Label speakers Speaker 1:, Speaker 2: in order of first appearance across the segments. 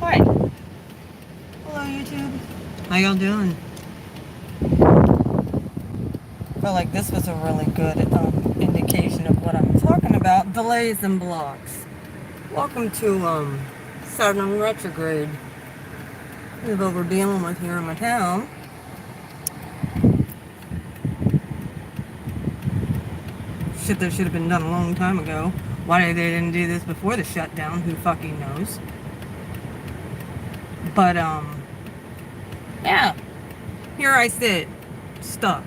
Speaker 1: Hi. Hello, YouTube. How y'all doing? Felt like this was a really good indication of what I'm talking about. Delays and blocks. Welcome to Saturn retrograde. This is what we're dealing with here in my town. Shit that should have been done a long time ago. Why they didn't do this before the shutdown, who fucking knows. But yeah. Here I sit, stuck.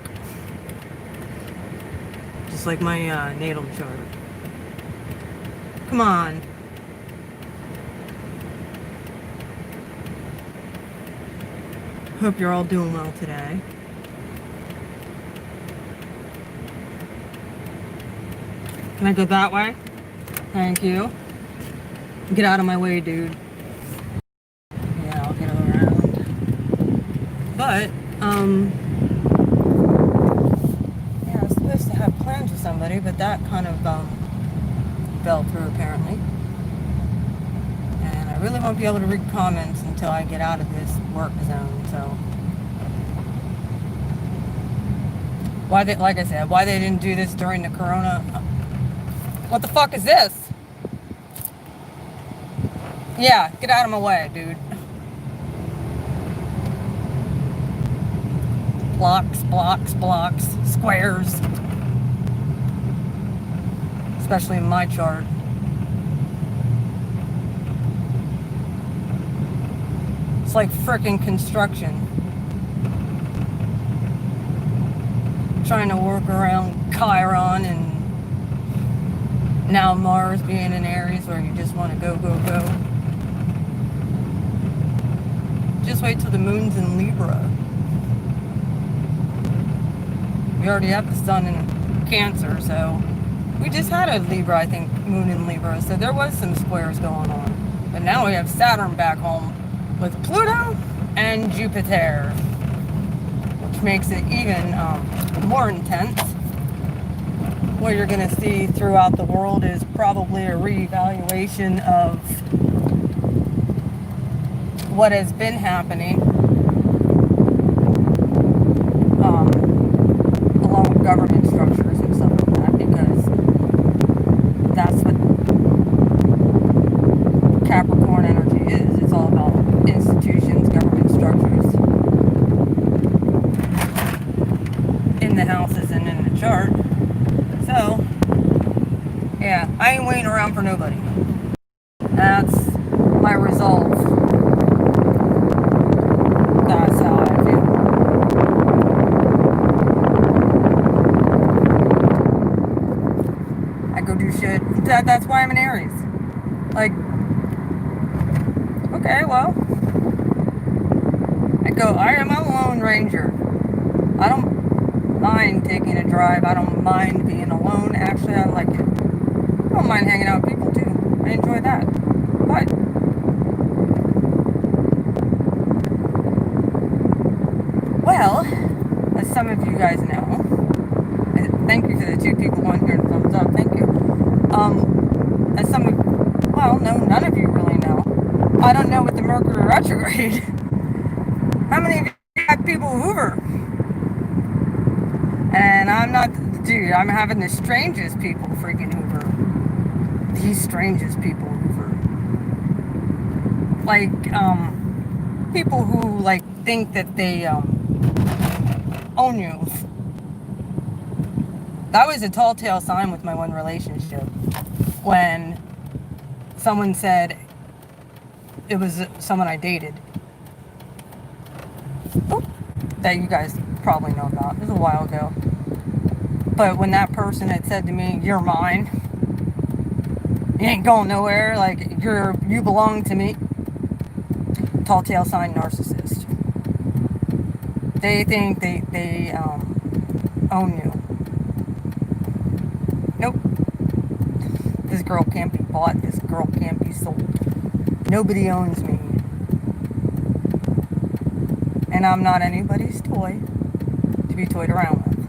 Speaker 1: Just like my natal chart. Come on. Hope you're all doing well today. Can I go that way? Thank you. Get out of my way, dude. Yeah, I'll get around. But, yeah, I was supposed to have plans with somebody, but that kind of, fell through apparently. And I really won't be able to read comments until I get out of this work zone, so. Why they, like I said, why they didn't do this during the corona? What the fuck is this? Yeah, get out of my way, dude. Blocks, blocks, blocks, squares. Especially in my chart. It's like frickin' construction. Trying to work around Chiron and now Mars being in areas where you just want to go, go, go. Just wait till the moon's in Libra. We already have the sun in Cancer, so we just had a Libra, I think, moon in Libra, so there was some squares going on. But now we have Saturn back home with Pluto and Jupiter, which makes it even more intense. What you're going to see throughout the world is probably a reevaluation of what has been happening along with government structures and stuff like that, because that's what Capricorn energy is. It's all about institutions, government structures in the houses and in the chart. So, yeah, I ain't waiting around for nobody. That's my resolve. That's how I feel. I go do shit. That's why I'm an Aries. Like, okay, well, I am a lone ranger. I don't mind taking a drive. I don't mind being alone. Actually, I like it. I don't mind hanging out with people too. I enjoy that. But well, as some of you guys know, thank you for the 2 people on here and thumbs up. Thank you. As some of, well, no, none of you really know. I don't know what the Mercury retrograde. How many of you have people Hoover? And I'm not, dude, I'm having the strangest people freaking Hoover. The strangest people Hoover. Like, people who, like, think that they, own you. That was a tall tale sign with my one relationship. When someone said, it was someone I dated. That you guys probably know about. It was a while ago. But when that person had said to me, "You're mine. You ain't going nowhere. Like, you belong to me." Tall tale sign narcissist. They think they own you. Nope. This girl can't be bought. This girl can't be sold. Nobody owns me. And I'm not anybody's toy to be toyed around with.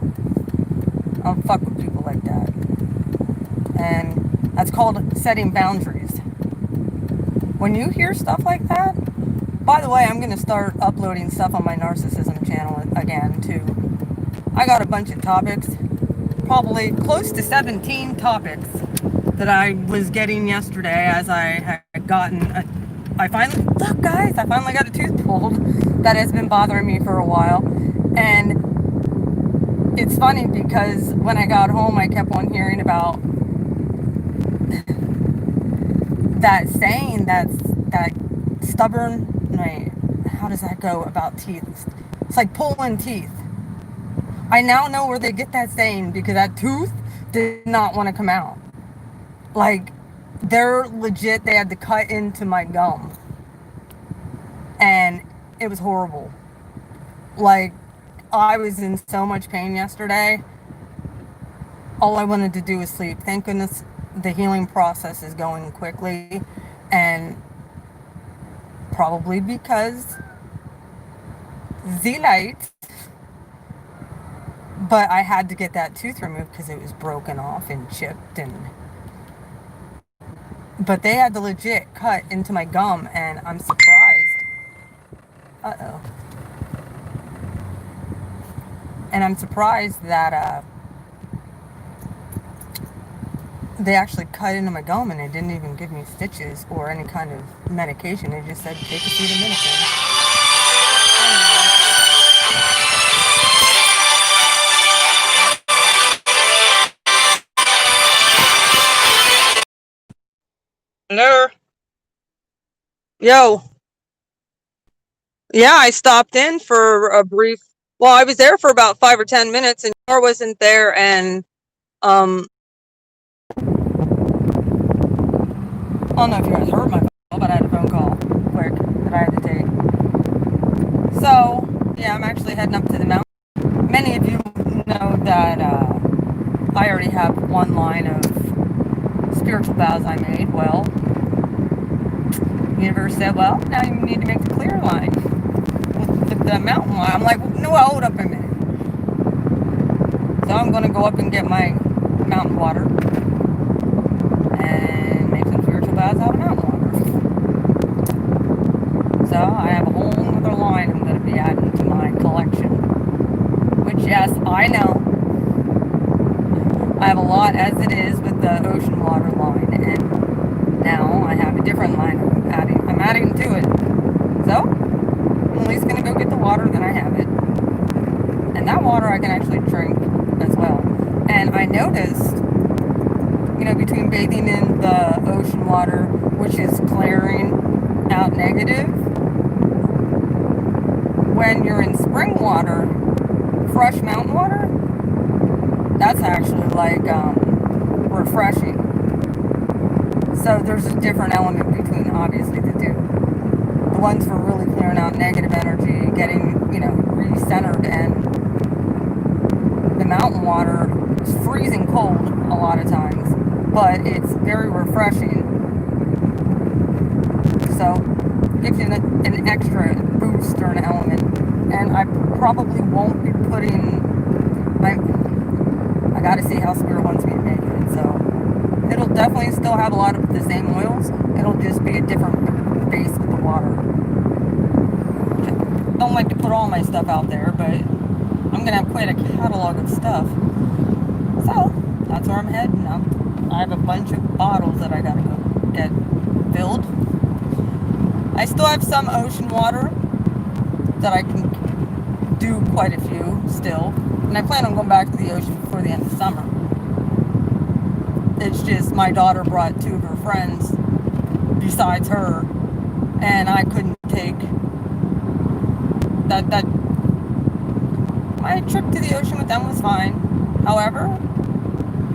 Speaker 1: I don't fuck with people like that. And that's called setting boundaries. when you hear stuff like that, by the way, I'm going to start uploading stuff on my narcissism channel again, too. I got a bunch of topics, probably close to 17 topics that I was getting yesterday as I had gotten I finally got a tooth pulled that has been bothering me for a while. And it's funny because when I got home, I kept on hearing about that saying that stubborn, wait, how does that go about teeth? It's like pulling teeth. I now know where they get that saying because that tooth did not want to come out. Like, they're legit, they had to cut into my gum. And it was horrible. Like, I was in so much pain yesterday. All I wanted to do was sleep. Thank goodness the healing process is going quickly. And probably because the light. But I had to get that tooth removed because it was broken off and chipped but they had to legit cut into my gum, and I'm surprised. Uh-oh. And I'm surprised that they actually cut into my gum, and they didn't even give me stitches or any kind of medication. They just said, take a seat of medicine. Hello? Yo. Yeah, I stopped in for a brief. Well, I was there for about 5 or 10 minutes, and Nora wasn't there, and I don't know if you guys heard my call, but I had a phone call quick that I had to take. So, yeah, I'm actually heading up to the mountain. Many of you know that I already have one line of spiritual vows I made. Well, the universe said, well, now you need to make the clear line with the mountain line. I'm like, no, hold up a minute. So I'm going to go up and get my mountain water and make some spiritual vows out of mountain water. So I have a whole other line I'm going to be adding to my collection. Which, yes, I know. I have a lot as it is with the ocean water line, and now I have a different line I'm adding to it. So, I'm at least going to go get the water, then I have it. And that water I can actually drink as well. And I noticed, between bathing in the ocean water, which is clearing out negative, when you're in spring water, fresh mountain water, that's actually like refreshing. So there's a different element between, obviously, the two. The ones for really clearing out negative energy, getting, re-centered, and the mountain water is freezing cold a lot of times, but it's very refreshing. So it gives you an extra boost or an element. And I probably won't be putting I gotta see how Spirit wants me to make it. So it'll definitely still have a lot of the same oils. It'll just be a different base with the water. Don't like to put all my stuff out there, but I'm gonna have quite a catalog of stuff. So that's where I'm heading now. I have a bunch of bottles that I gotta go get filled. I still have some ocean water that I can do quite a few still. And I plan on going back to the ocean before the end of summer. It's just my daughter brought 2 of her friends besides her, and I couldn't take that. My trip to the ocean with them was fine. However,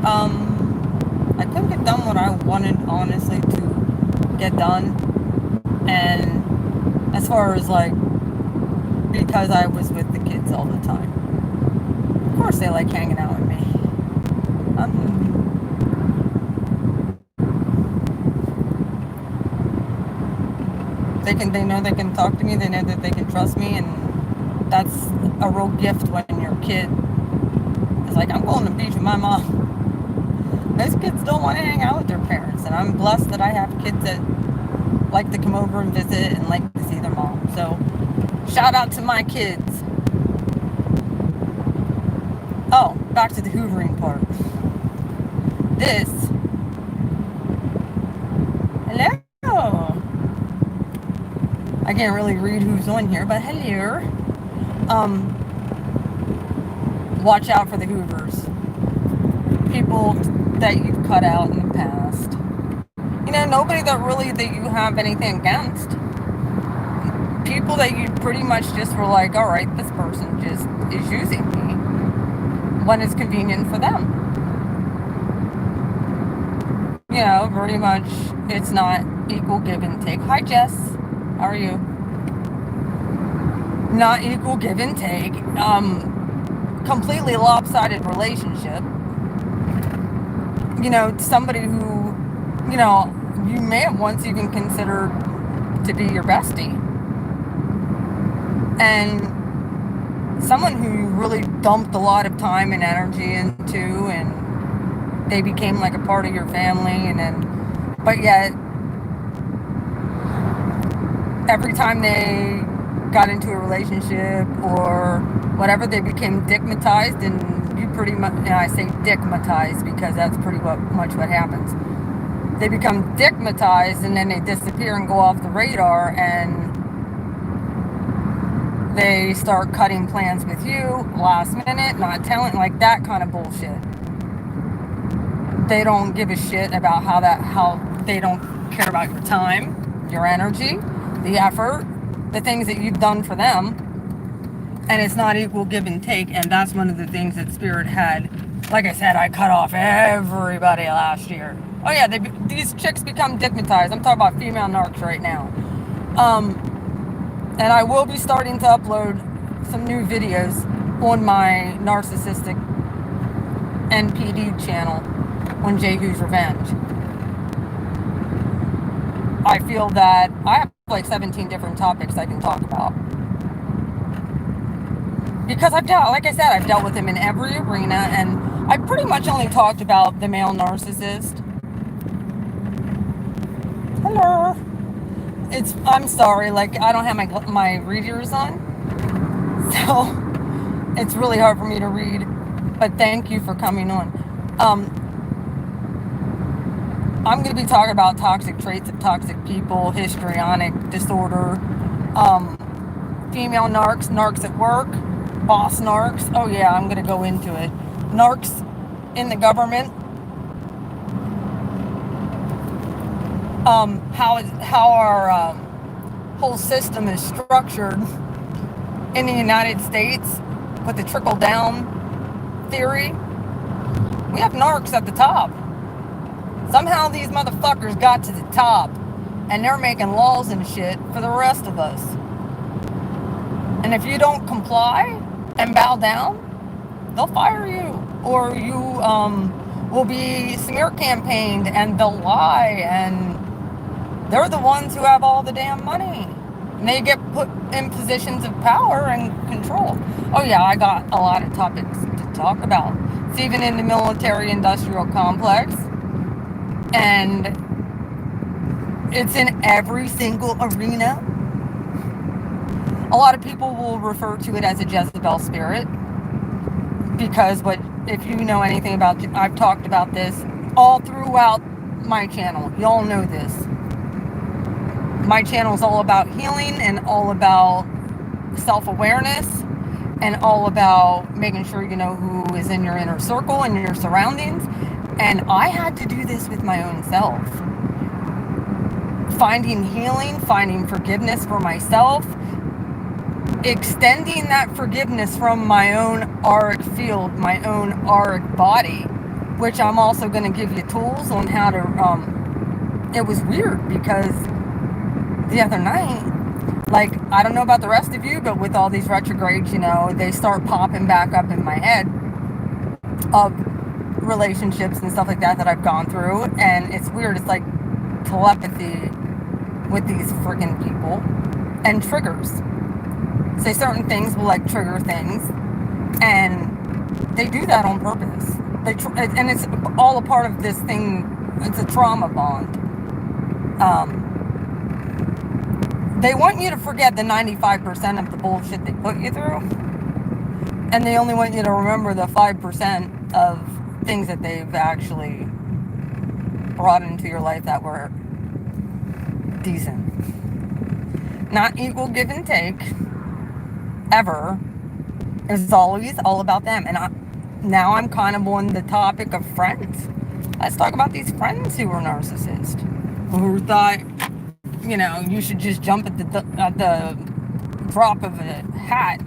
Speaker 1: I couldn't get done what I wanted, honestly, to get done. And as far as because I was with the kids all the time. Of course they like hanging out with me. They know they can talk to me, they know that they can trust me, and that's a real gift when you're a kid. It's like, I'm going to the beach with my mom. Most kids don't want to hang out with their parents, and I'm blessed that I have kids that like to come over and visit and like to see their mom. So shout out to my kids. Oh, back to the hoovering part. This. Hello. I can't really read who's on here, but hello. Watch out for the hoovers. People that you've cut out in the past. You know, nobody that you have anything against. People that you pretty much just were like, all right, this person just is using me when it's convenient for them. You know, pretty much it's not equal give and take. Hi, Jess. How are you? Not equal give and take. Completely lopsided relationship. You know, somebody who, you know, you may have once even considered to be your bestie. And someone who you really dumped a lot of time and energy into, and they became like a part of your family, and then, but yet, every time they got into a relationship or whatever, they became dickmatized, and you pretty much, and I say dickmatized because that's pretty much what happens. They become dickmatized, and then they disappear and go off the radar, and they start cutting plans with you last minute, not telling, like that kind of bullshit. They don't give a shit about how they don't care about your time, your energy, the effort, the things that you've done for them. And it's not equal give and take. And that's one of the things that Spirit had. Like I said, I cut off everybody last year. Oh yeah, these chicks become dickmatized. I'm talking about female narcs right now. And I will be starting to upload some new videos on my narcissistic NPD channel on Jehu's Revenge. I feel that I have like 17 different topics I can talk about. Because I've dealt with him in every arena, and I pretty much only talked about the male narcissist. Hello. I'm sorry, like I don't have my readers on, so it's really hard for me to read, but thank you for coming on. I'm going to be talking about toxic traits of toxic people, histrionic disorder, female narcs, narcs at work, boss narcs. Oh yeah, I'm going to go into it. Narcs in the government. How our whole system is structured in the United States with the trickle-down theory. We have narcs at the top. Somehow these motherfuckers got to the top, and they're making laws and shit for the rest of us. And if you don't comply and bow down, they'll fire you, or you will be smear campaigned, and they'll lie, and they're the ones who have all the damn money. And they get put in positions of power and control. Oh yeah, I got a lot of topics to talk about. It's even in the military-industrial complex. And it's in every single arena. A lot of people will refer to it as a Jezebel spirit. Because if you know anything about, I've talked about this all throughout my channel. Y'all know this. My channel is all about healing and all about self-awareness and all about making sure you know who is in your inner circle and your surroundings. And I had to do this with my own self. Finding healing, finding forgiveness for myself, extending that forgiveness from my own auric field, my own auric body, which I'm also going to give you tools on how to, it was weird because the other night, like, I don't know about the rest of you, but with all these retrogrades, you know, they start popping back up in my head of relationships and stuff like that I've gone through, and it's weird. It's like telepathy with these friggin' people, and triggers. Say certain things will like trigger things, and they do that on purpose. And it's all a part of this thing. It's a trauma bond. they want you to forget the 95% of the bullshit they put you through, and they only want you to remember the 5% of things that they've actually brought into your life that were decent. Not equal give and take, ever. It's always all about them. And now I'm kind of on the topic of friends. Let's talk about these friends who were narcissists, who thought, you should just jump at the drop of a hat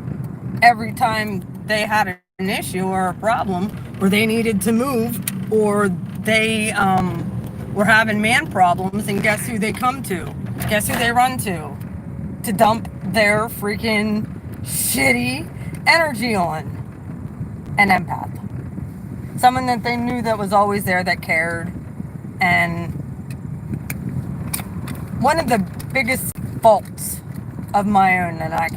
Speaker 1: every time they had an issue or a problem, or they needed to move, or they were having man problems. And guess who they come to? Guess who they run to dump their freaking shitty energy on? An empath. Someone that they knew that was always there, that cared. And one of the biggest faults of my own that I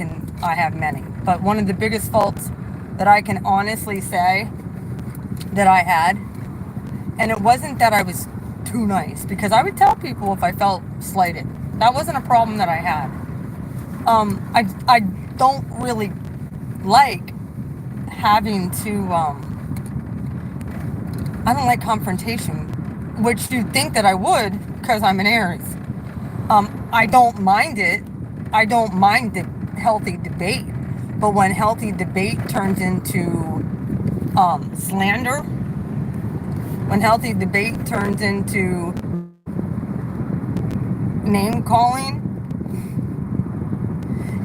Speaker 1: have many, but one of the biggest faults that I can honestly say that I had, and it wasn't that I was too nice, because I would tell people if I felt slighted. That wasn't a problem that I had. I don't really like having to, I don't like confrontation, which you'd think that I would, because I'm an Aries. I don't mind it. I don't mind the healthy debate. But when healthy debate turns into slander, when healthy debate turns into name calling,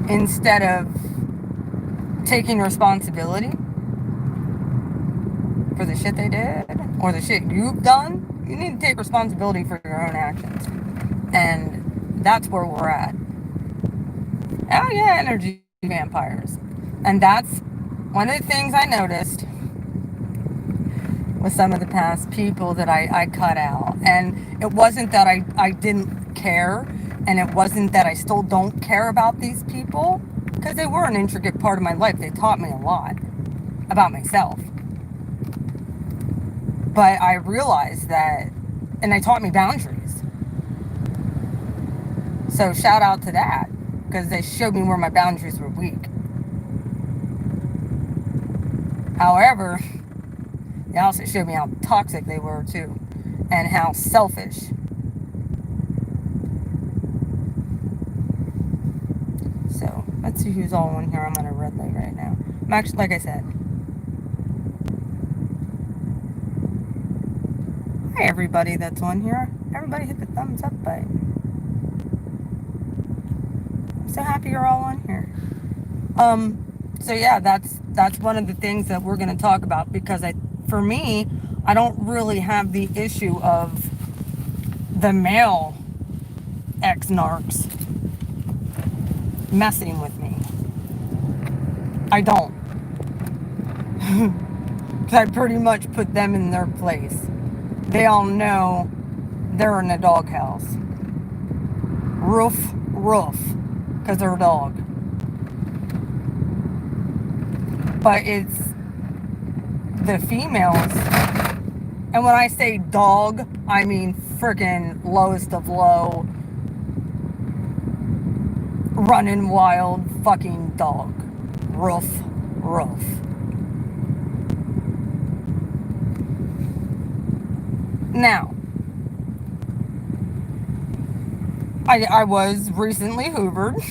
Speaker 1: instead of taking responsibility for the shit they did or the shit you've done, you need to take responsibility for your own actions. And that's where we're at. Oh yeah, energy vampires. And that's one of the things I noticed with some of the past people that I cut out. And it wasn't that I didn't care, and it wasn't that I still don't care about these people, because they were an intricate part of my life. They taught me a lot about myself. But I realized that, and they taught me boundaries. So shout out to that, because they showed me where my boundaries were weak. However, they also showed me how toxic they were too, and how selfish. So let's see who's all in here. I'm on a red light right now. I'm actually, like I said, hi everybody that's on here. Everybody hit the thumbs up button. I'm so happy you're all on here. So yeah, that's one of the things that we're going to talk about, because for me, I don't really have the issue of the male ex-narcs messing with me. I don't. Because I pretty much put them in their place. They all know they're in a doghouse. Roof, because they're a dog. But it's the females, and when I say dog, I mean freaking lowest of low, running wild fucking dog. Roof. Now, I was recently hoovered.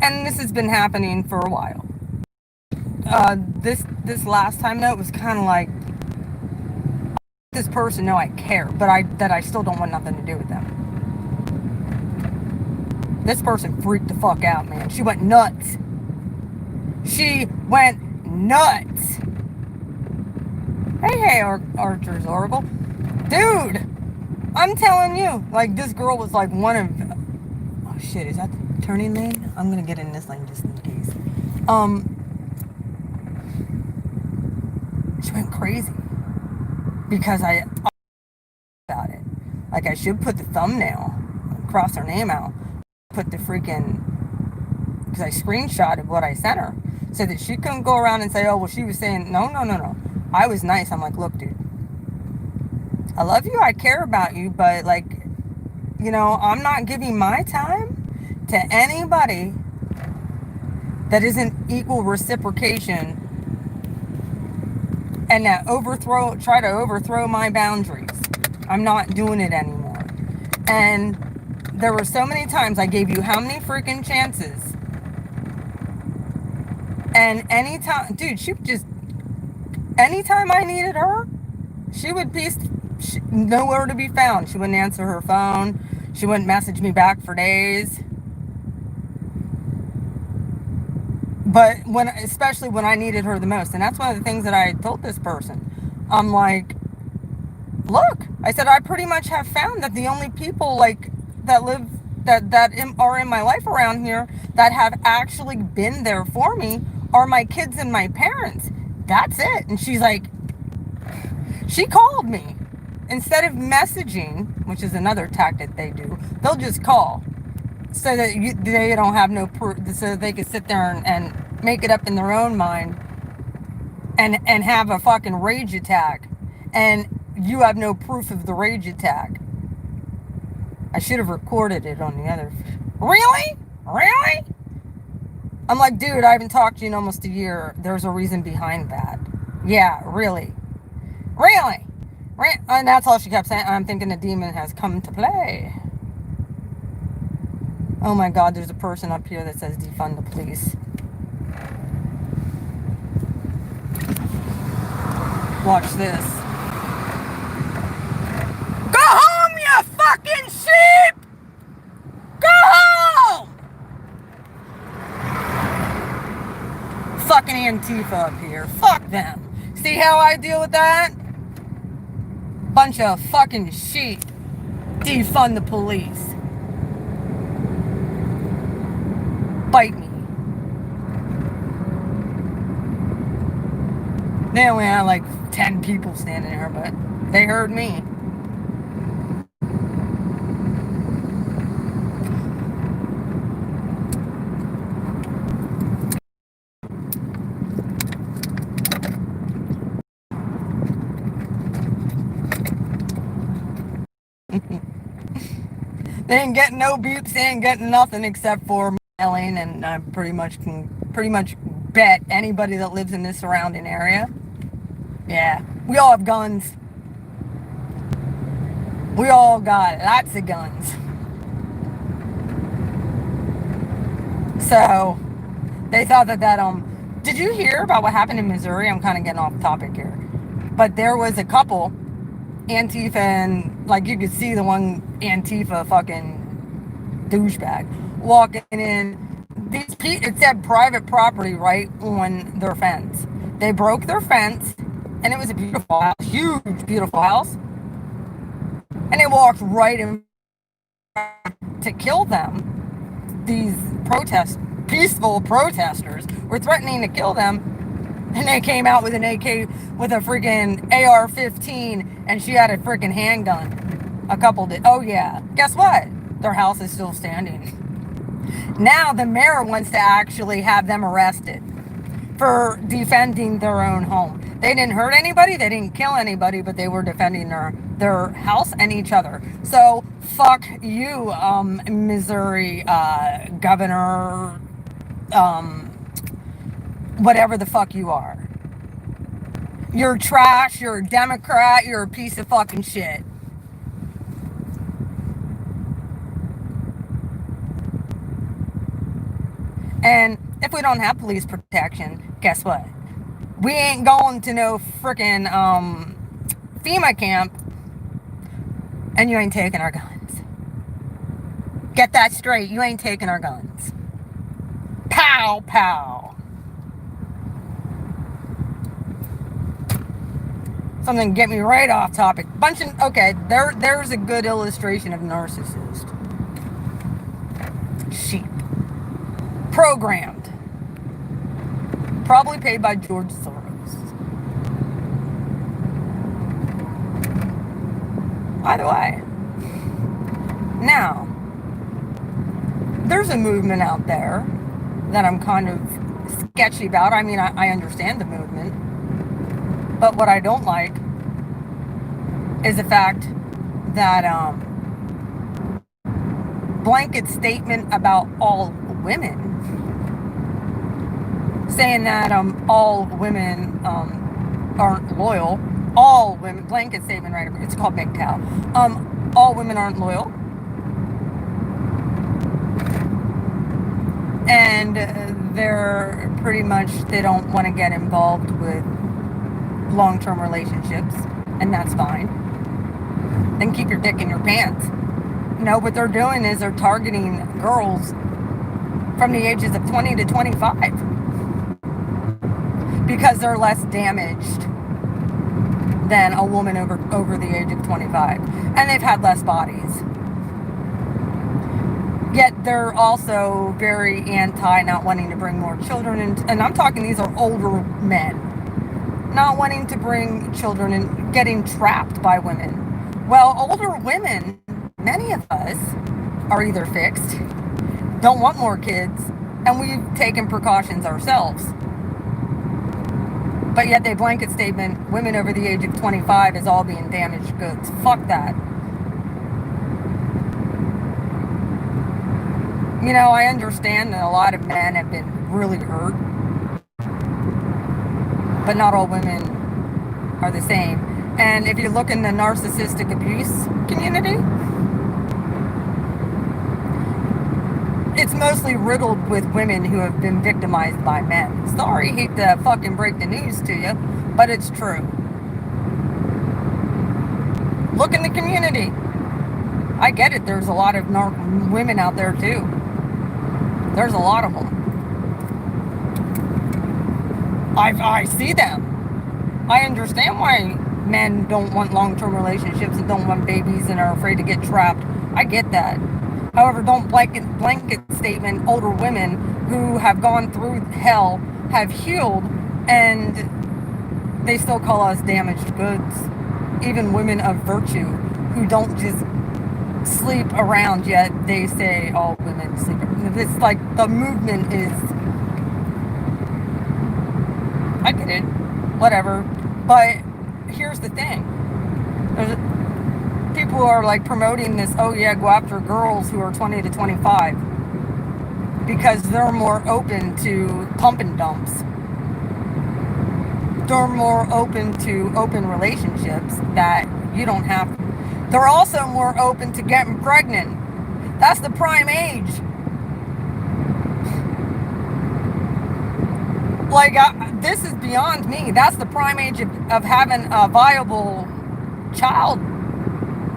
Speaker 1: And this has been happening for a while. This last time though, it was kind of like, this person know I care, but I still don't want nothing to do with them. This person freaked the fuck out, man. She went nuts. Hey, Archer's Oracle. Dude, I'm telling you, like, this girl was like one of, oh shit, is that the turning lane? I'm gonna get in this lane just in case. She went crazy because I about it. Like, I should put the thumbnail, cross her name out, put the freaking, because I screenshotted what I sent her, so that she couldn't go around and say, oh, well, she was saying, no. I was nice. I'm like, look, dude, I love you, I care about you, but like, you know, I'm not giving my time to anybody that isn't equal reciprocation and that try to overthrow my boundaries. I'm not doing it anymore. And there were so many times I gave you how many freaking chances. And anytime, dude, anytime I needed her, she would be nowhere to be found. She wouldn't answer her phone. She wouldn't message me back for days. But especially when I needed her the most. And that's one of the things that I told this person. I'm like, look, I said, I pretty much have found that the only people like that live are in my life around here that have actually been there for me are my kids and my parents. That's it. And she's like, she called me instead of messaging, which is another tactic they do. They'll just call so that they don't have no proof, so that they can sit there and make it up in their own mind and have a fucking rage attack, and you have no proof of the rage attack. I should have recorded it on the other. Really? I'm like, dude, I haven't talked to you in almost a year. There's a reason behind that. Yeah, really. And that's all she kept saying. I'm thinking a demon has come to play. Oh my God, there's a person up here that says defund the police. Watch this. Go home, you fucking sheep! Go home! Fucking Antifa up here. Fuck them. See how I deal with that? Bunch of fucking sheep. Defund the police. Bite me. They only had like 10 people standing here, but they heard me. They ain't getting no beeps, they ain't getting nothing except for yelling, and I pretty much bet anybody that lives in this surrounding area. Yeah, we all have guns. We all got lots of guns. So they thought that did you hear about what happened in Missouri? I'm kind of getting off topic here, but there was a couple, Antifa, and like you could see the one Antifa fucking douchebag walking in. It said private property right on their fence. They broke their fence, and it was a beautiful house, huge, beautiful house. And they walked right in to kill them. These peaceful protesters were threatening to kill them. And they came out with an AK, with a freaking AR-15, and she had a freaking handgun. A couple did. Oh yeah. Guess what? Their house is still standing. Now the mayor wants to actually have them arrested for defending their own home. They didn't hurt anybody, they didn't kill anybody, but they were defending their house and each other. So fuck you, Missouri governor, whatever the fuck you are. You're trash, you're a Democrat, you're a piece of fucking shit. And if we don't have police protection, guess what? We ain't going to no frickin' FEMA camp, and you ain't taking our guns. Get that straight. You ain't taking our guns. Pow, pow. Something to get me right off topic. Okay, there's a good illustration of narcissist. Sheep. Programmed. Probably paid by George Soros. Either way. Now, there's a movement out there that I'm kind of sketchy about. I mean, I understand the movement. But what I don't like is the fact that blanket statement about all women, saying that all women aren't loyal. All women, blanket statement, right? It's called MGTOW. All women aren't loyal. And they're pretty much, they don't want to get involved with long-term relationships, and that's fine. Then keep your dick in your pants. No, what they're doing is they're targeting girls from the ages of 20 to 25 because they're less damaged than a woman over the age of 25, and they've had less bodies. Yet they're also very anti not wanting to bring more children in, and I'm talking, these are older men, not wanting to bring children and getting trapped by women. Well, older women, many of us, are either fixed, don't want more kids, and we've taken precautions ourselves. But yet they blanket statement women over the age of 25 is all being damaged goods. Fuck that. You know, I understand that a lot of men have been really hurt, but not all women are the same. And if you look in the narcissistic abuse community, it's mostly riddled with women who have been victimized by men. Sorry, hate to fucking break the news to you, but it's true. Look in the community. I get it, there's a lot of women out there too. There's a lot of them. I see them. I understand why men don't want long-term relationships and don't want babies and are afraid to get trapped. I get that. However, don't blanket statement older women who have gone through hell, have healed, and they still call us damaged goods. Even women of virtue who don't just sleep around, yet they say all women sleep. It's like the movement is, I get it, whatever. But here's the thing. People are like promoting this, oh yeah, go after girls who are 20 to 25 because they're more open to pump and dumps. They're more open to open relationships that you don't have. They're also more open to getting pregnant. That's the prime age. Like, this is beyond me. That's the prime age of having a viable child.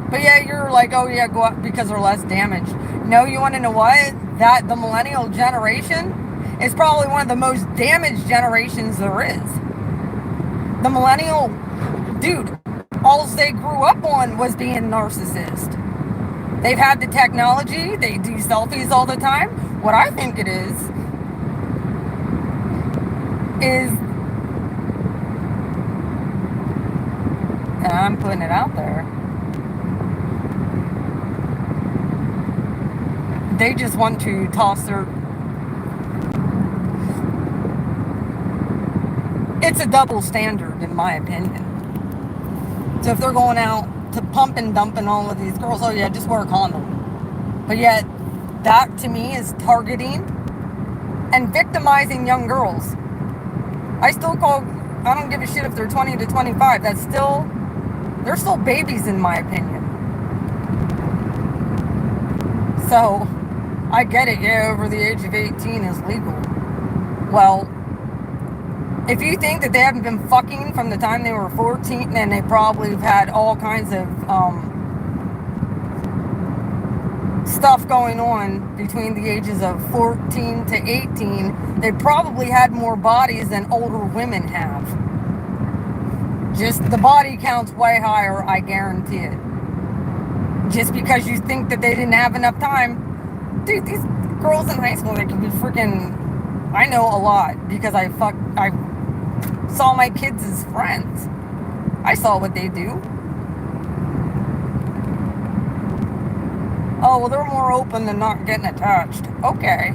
Speaker 1: But yeah, you're like, oh yeah, go out because they're less damaged. No, you want to know what? That the millennial generation is probably one of the most damaged generations there is. The millennial, dude, all they grew up on was being narcissist. They've had the technology, they do selfies all the time. What I think it is and I'm putting it out there, they just want to toss their, it's a double standard in my opinion. So if they're going out to pump and dump and all of these girls, oh yeah, just wear a condom. But yet, that to me is targeting and victimizing young girls. I don't give a shit if they're 20 to 25. They're still babies in my opinion. So, I get it, yeah, over the age of 18 is legal. Well, if you think that they haven't been fucking from the time they were 14, then they probably have had all kinds of stuff going on between the ages of 14 to 18, they probably had more bodies than older women have. Just the body count's way higher, I guarantee it. Just because you think that they didn't have enough time. Dude, these girls in high school, they can be freaking, I know a lot because I saw my kids as friends. I saw what they do. Oh, well, they're more open to not getting attached. Okay.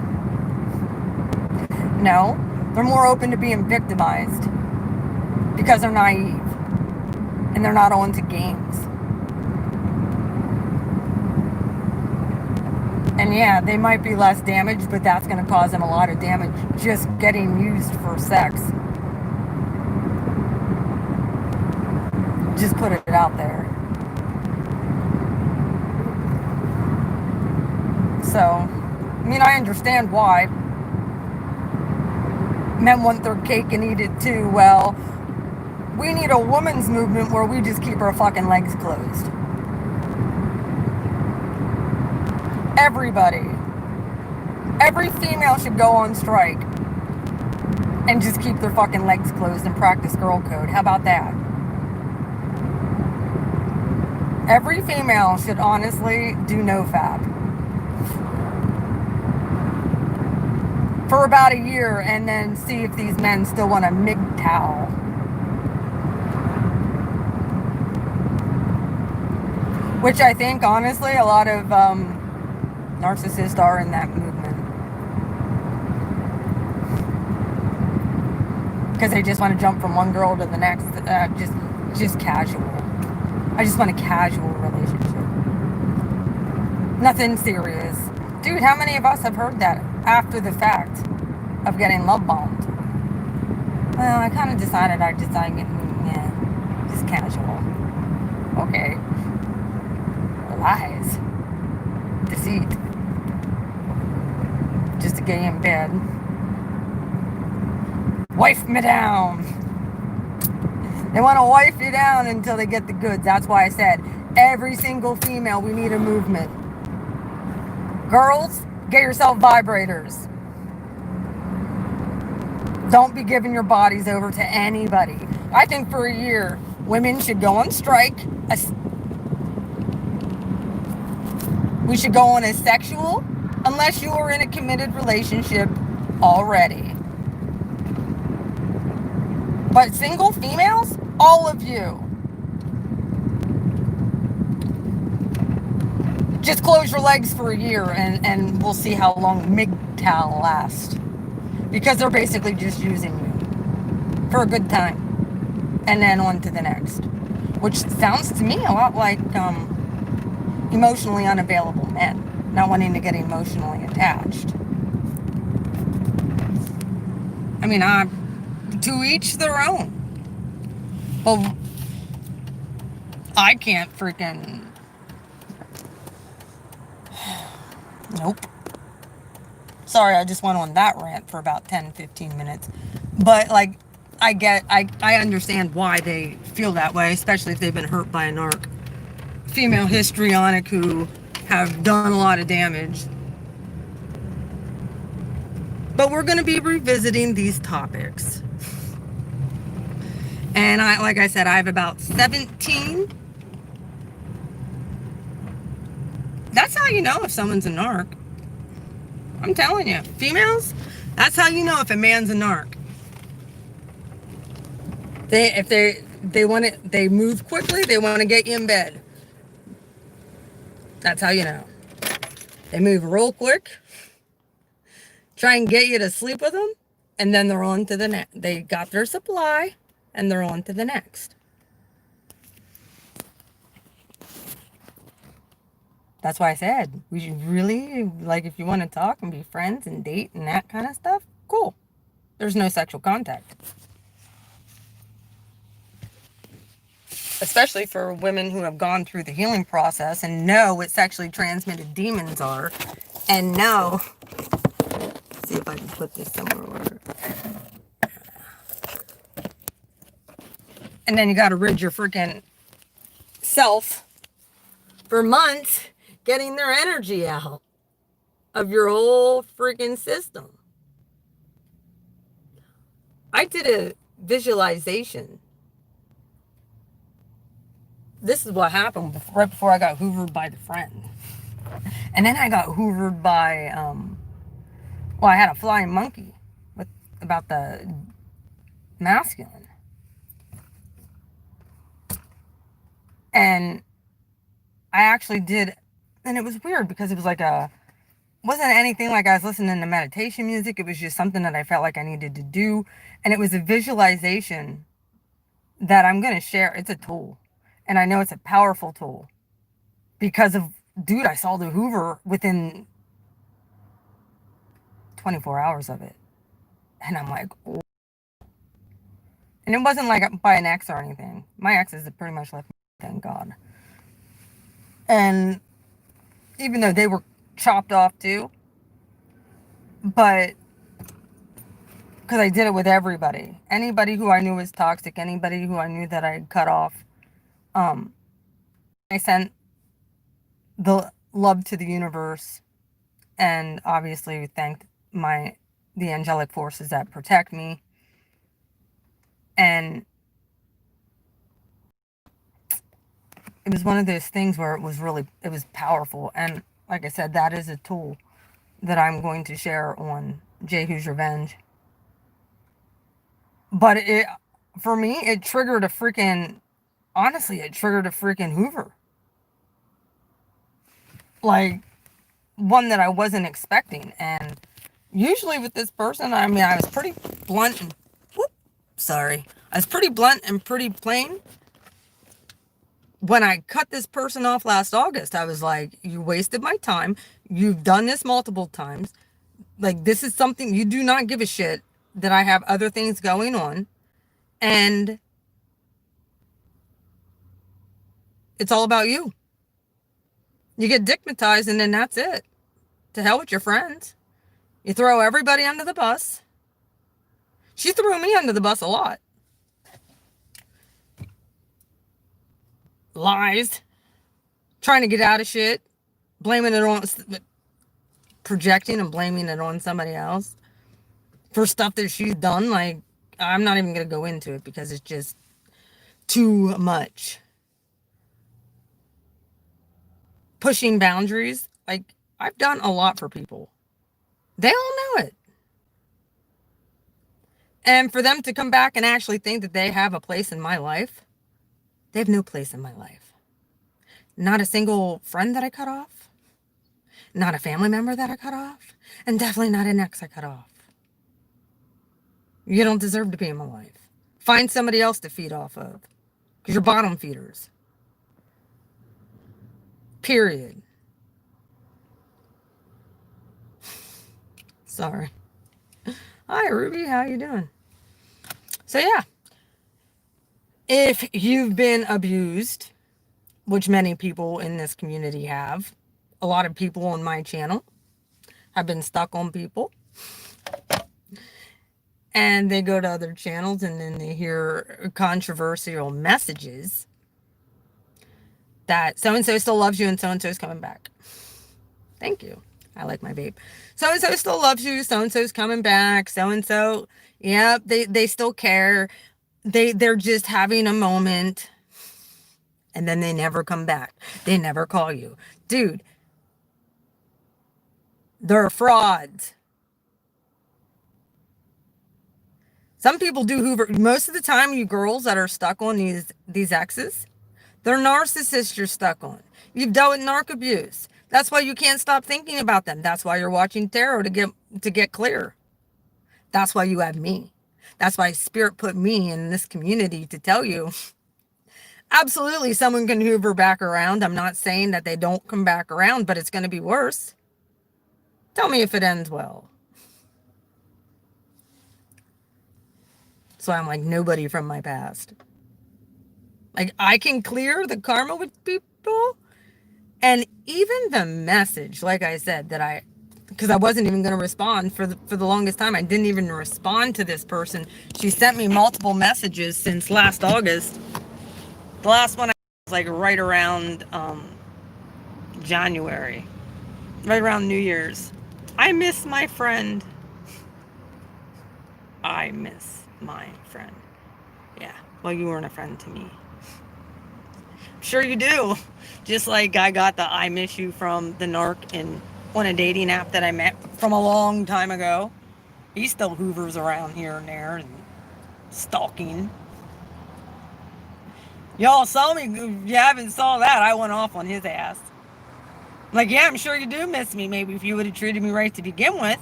Speaker 1: No, they're more open to being victimized because they're naive and they're not on to games. And yeah, they might be less damaged, but that's going to cause them a lot of damage just getting used for sex. Just put it out there. So, I mean, I understand why. Men want their cake and eat it too. Well, we need a women's movement where we just keep our fucking legs closed. Everybody. Every female should go on strike and just keep their fucking legs closed and practice girl code. How about that? Every female should honestly do nofap for about a year and then see if these men still want a MGTOW. Which I think, honestly, a lot of narcissists are in that movement. Because they just want to jump from one girl to the next, just casual. I just want a casual relationship. Nothing serious. Dude, how many of us have heard that after the fact of getting love bombed? Well, I kind of decided just casual. Okay. Lies. Deceit. Just to get you in bed. Wife me down. They want to wife you down until they get the goods. That's why I said, every single female, we need a movement. Girls, get yourself vibrators. Don't be giving your bodies over to anybody. I think for a year, women should go on strike. We should go on as sexual, unless you are in a committed relationship already. But single females, all of you, just close your legs for a year and we'll see how long MGTOW lasts. Because they're basically just using you for a good time. And then on to the next. Which sounds to me a lot like emotionally unavailable men. Not wanting to get emotionally attached. I mean, to each their own. Well, I can't freaking... Nope. Sorry, I just went on that rant for about 10-15 minutes. But, like, I understand why they feel that way, especially if they've been hurt by a narc. Female histrionic who have done a lot of damage. But we're going to be revisiting these topics. And like I said, I have about 17. That's how you know if someone's a narc. I'm telling you. Females, that's how you know if a man's a narc. They move quickly, they want to get you in bed. That's how you know. They move real quick. Try and get you to sleep with them. And then they're on to the next. They got their supply. And they're on to the next. That's why I said, we should really, like, if you want to talk and be friends and date and that kind of stuff, cool. There's no sexual contact. Especially for women who have gone through the healing process and know what sexually transmitted demons are. And know, let's see if I can put this somewhere where... And then you got to rid your freaking self for months getting their energy out of your whole freaking system. I did a visualization. This is what happened right before I got hoovered by the friend. And then I got hoovered by, I had a flying monkey about the masculine. And I actually did, and it was weird because it was like wasn't anything like I was listening to meditation music. It was just something that I felt like I needed to do. And it was a visualization that I'm going to share. It's a tool. And I know it's a powerful tool because of, dude, I saw the Hoover within 24 hours of it. And I'm like, ooh. And it wasn't like by an ex or anything. My exes have pretty much left me, thank God. And even though they were chopped off too, but because I did it with everybody. Anybody who I knew was toxic, anybody who I knew that I had cut off, I sent the love to the universe, and obviously thanked the angelic forces that protect me. And it was one of those things where it was powerful. And like I said, that is a tool that I'm going to share on Jehu's Revenge. But for me, it triggered a freaking Hoover. Like, one that I wasn't expecting. And usually with this person, I mean, I was pretty blunt and, I was pretty blunt and pretty plain. When I cut this person off last August, I was like, you wasted my time. You've done this multiple times. Like, this is something, you do not give a shit that I have other things going on. And it's all about you. You get dickmatized and then that's it. To hell with your friends. You throw everybody under the bus. She threw me under the bus a lot. Lies. Trying to get out of shit. Blaming it on, projecting and blaming it on somebody else. For stuff that she's done. Like, I'm not even going to go into it because it's just too much. Pushing boundaries. Like, I've done a lot for people. They all know it. And for them to come back and actually think that they have a place in my life, they have no place in my life. Not a single friend that I cut off. Not a family member that I cut off. And definitely not an ex I cut off. You don't deserve to be in my life. Find somebody else to feed off of. Because you're bottom feeders. Period. Sorry. Hi, Ruby. How you doing? So, yeah. If you've been abused, which many people in this community have, a lot of people on my channel have been stuck on people. And they go to other channels and then they hear controversial messages that so-and-so still loves you and so-and-so is coming back. Thank you. I like my vape. So-and-so still loves you. So-and-so's coming back. So-and-so, yeah, they still care. They're just having a moment. And then they never come back. They never call you. Dude, they're frauds. Some people do Hoover. Most of the time, you girls that are stuck on these exes, they're narcissists you're stuck on. You've dealt with narc abuse. That's why you can't stop thinking about them. That's why you're watching tarot to get clear. That's why you have me. That's why Spirit put me in this community to tell you. Absolutely, someone can Hoover back around. I'm not saying that they don't come back around, but it's going to be worse. Tell me if it ends well. So I'm like nobody from my past. Like, I can clear the karma with people. And even the message, like I said, that because I wasn't even going to respond for the longest time. I didn't even respond to this person. She sent me multiple messages since last August. The last one was like right around January. Right around New Year's. I miss my friend. I miss my friend. Yeah. Well, you weren't a friend to me. Sure you do. Just like I got the I miss you from the narc on a dating app that I met from a long time ago. He still hoovers around here and there and stalking. Y'all saw me. If you haven't saw that, I went off on his ass. Like, yeah, I'm sure you do miss me. Maybe if you would have treated me right to begin with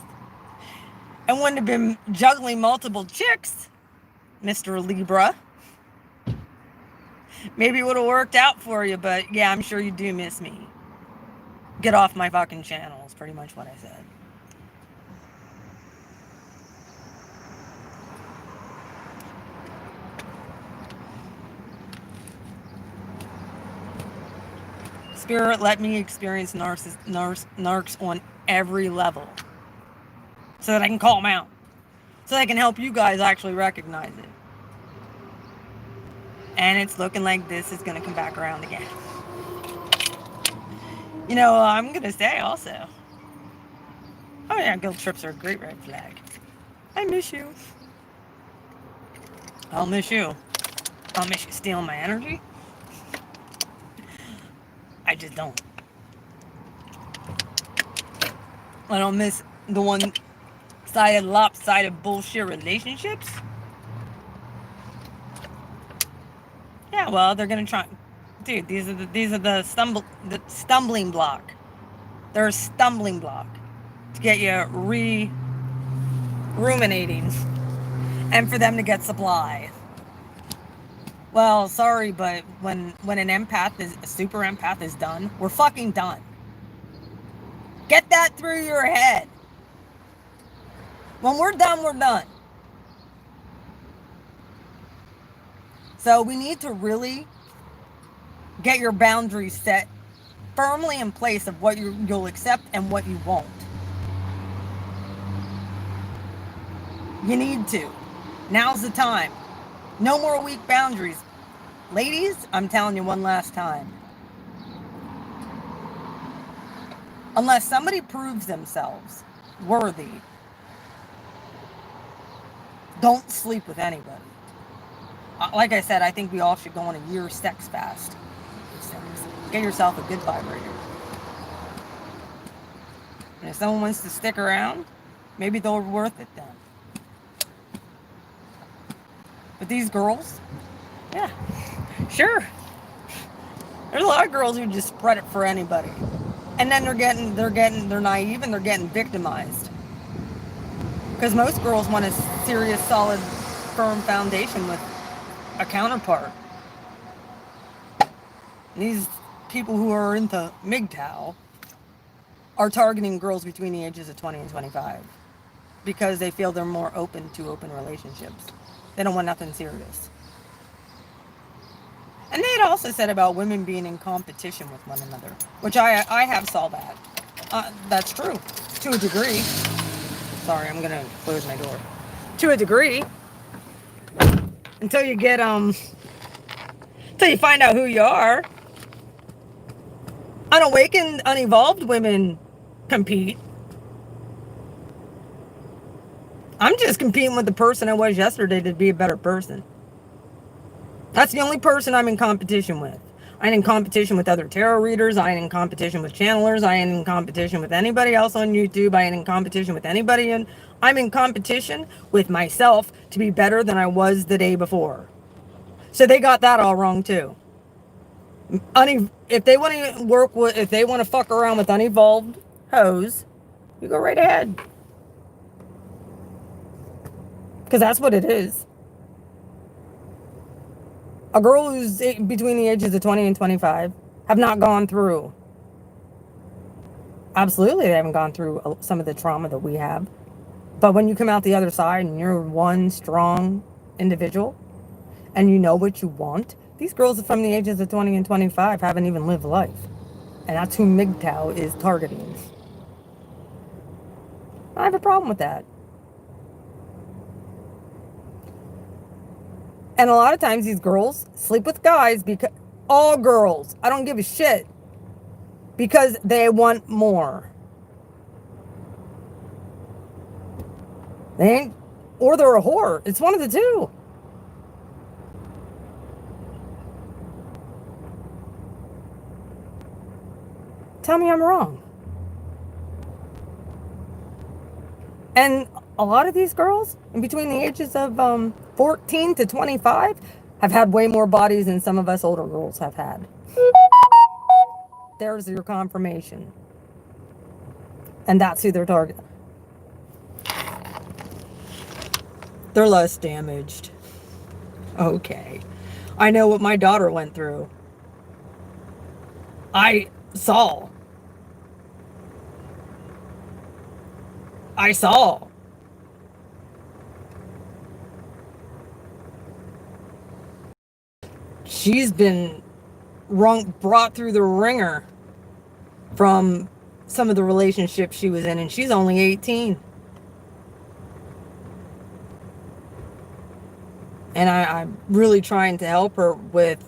Speaker 1: and wouldn't have been juggling multiple chicks, Mr. Libra. Maybe it would have worked out for you, but yeah, I'm sure you do miss me. Get off my fucking channel is pretty much what I said. Spirit, let me experience narcs on every level so that I can call them out, so that I can help you guys actually recognize it. And it's looking like this is going to come back around again. You know, I'm going to say also, oh yeah, guilt trips are a great red flag. I miss you. I'll miss you. I'll miss you stealing my energy. I just don't. I don't miss the one-sided, lopsided bullshit relationships. Yeah, well, they're gonna try. Dude, these are the stumbling block. They're a stumbling block to get you ruminating, and for them to get supply. Well, sorry, but when a super empath is done, we're fucking done. Get that through your head. When we're done, we're done. So we need to really get your boundaries set firmly in place of what you'll accept and what you won't. You need to. Now's the time. No more weak boundaries. Ladies, I'm telling you one last time. Unless somebody proves themselves worthy, don't sleep with anybody. Like I said, I think we all should go on a year sex fast. Get yourself a good vibrator. And if someone wants to stick around, maybe they're worth it then. But these girls, yeah, sure. There's a lot of girls who just spread it for anybody. And then they're naive and they're getting victimized. Because most girls want a serious, solid, firm foundation with a counterpart. And these people who are into MGTOW are targeting girls between the ages of 20 and 25 because they feel they're more open to open relationships. They don't want nothing serious. And they had also said about women being in competition with one another, which I have saw that. That's true, to a degree. Sorry, I'm gonna close my door. To a degree, until you get until you find out who you are. Unawakened, unevolved women compete. I'm just competing with the person I was yesterday to be a better person. That's the only person I'm in competition with. I ain't in competition with other tarot readers. I ain't in competition with channelers. I ain't in competition with anybody else on YouTube. I ain't in competition with anybody. I'm in competition with myself to be better than I was the day before. So they got that all wrong too. If they want to fuck around with unevolved hoes, you go right ahead. Because that's what it is. A girl who's between the ages of 20 and 25 have not gone through. Absolutely, they haven't gone through some of the trauma that we have. But when you come out the other side and you're one strong individual and you know what you want, these girls from the ages of 20 and 25 haven't even lived life. And that's who MGTOW is targeting. I have a problem with that. And a lot of times these girls sleep with guys because all girls, I don't give a shit, because they want more. They ain't, or they're a whore. It's one of the two. Tell me I'm wrong. And a lot of these girls, in between the ages of 14 to 25, have had way more bodies than some of us older girls have had. There's your confirmation. And that's who they're targeting. They're less damaged. Okay. I know what my daughter went through. I saw. She's been brought through the ringer from some of the relationships she was in, and she's only 18. And I'm really trying to help her with,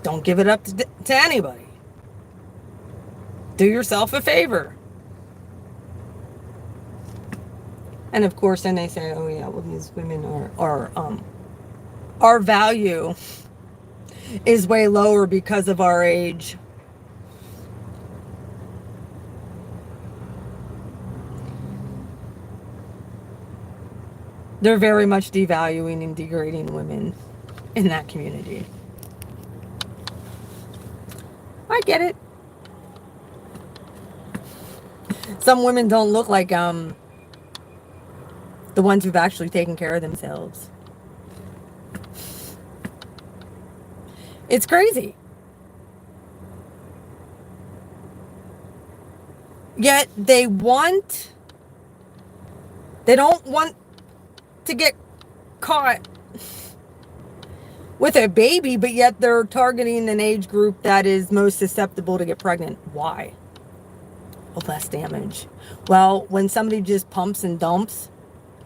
Speaker 1: don't give it up to anybody. Do yourself a favor. And of course, then they say, oh yeah, well, these women are our value is way lower because of our age. They're very much devaluing and degrading women in that community. I get it. Some women don't look like the ones who've actually taken care of themselves. It's crazy. Yet they don't want to get caught with a baby, but yet they're targeting an age group that is most susceptible to get pregnant. Why? Well, less damage. Well, when somebody just pumps and dumps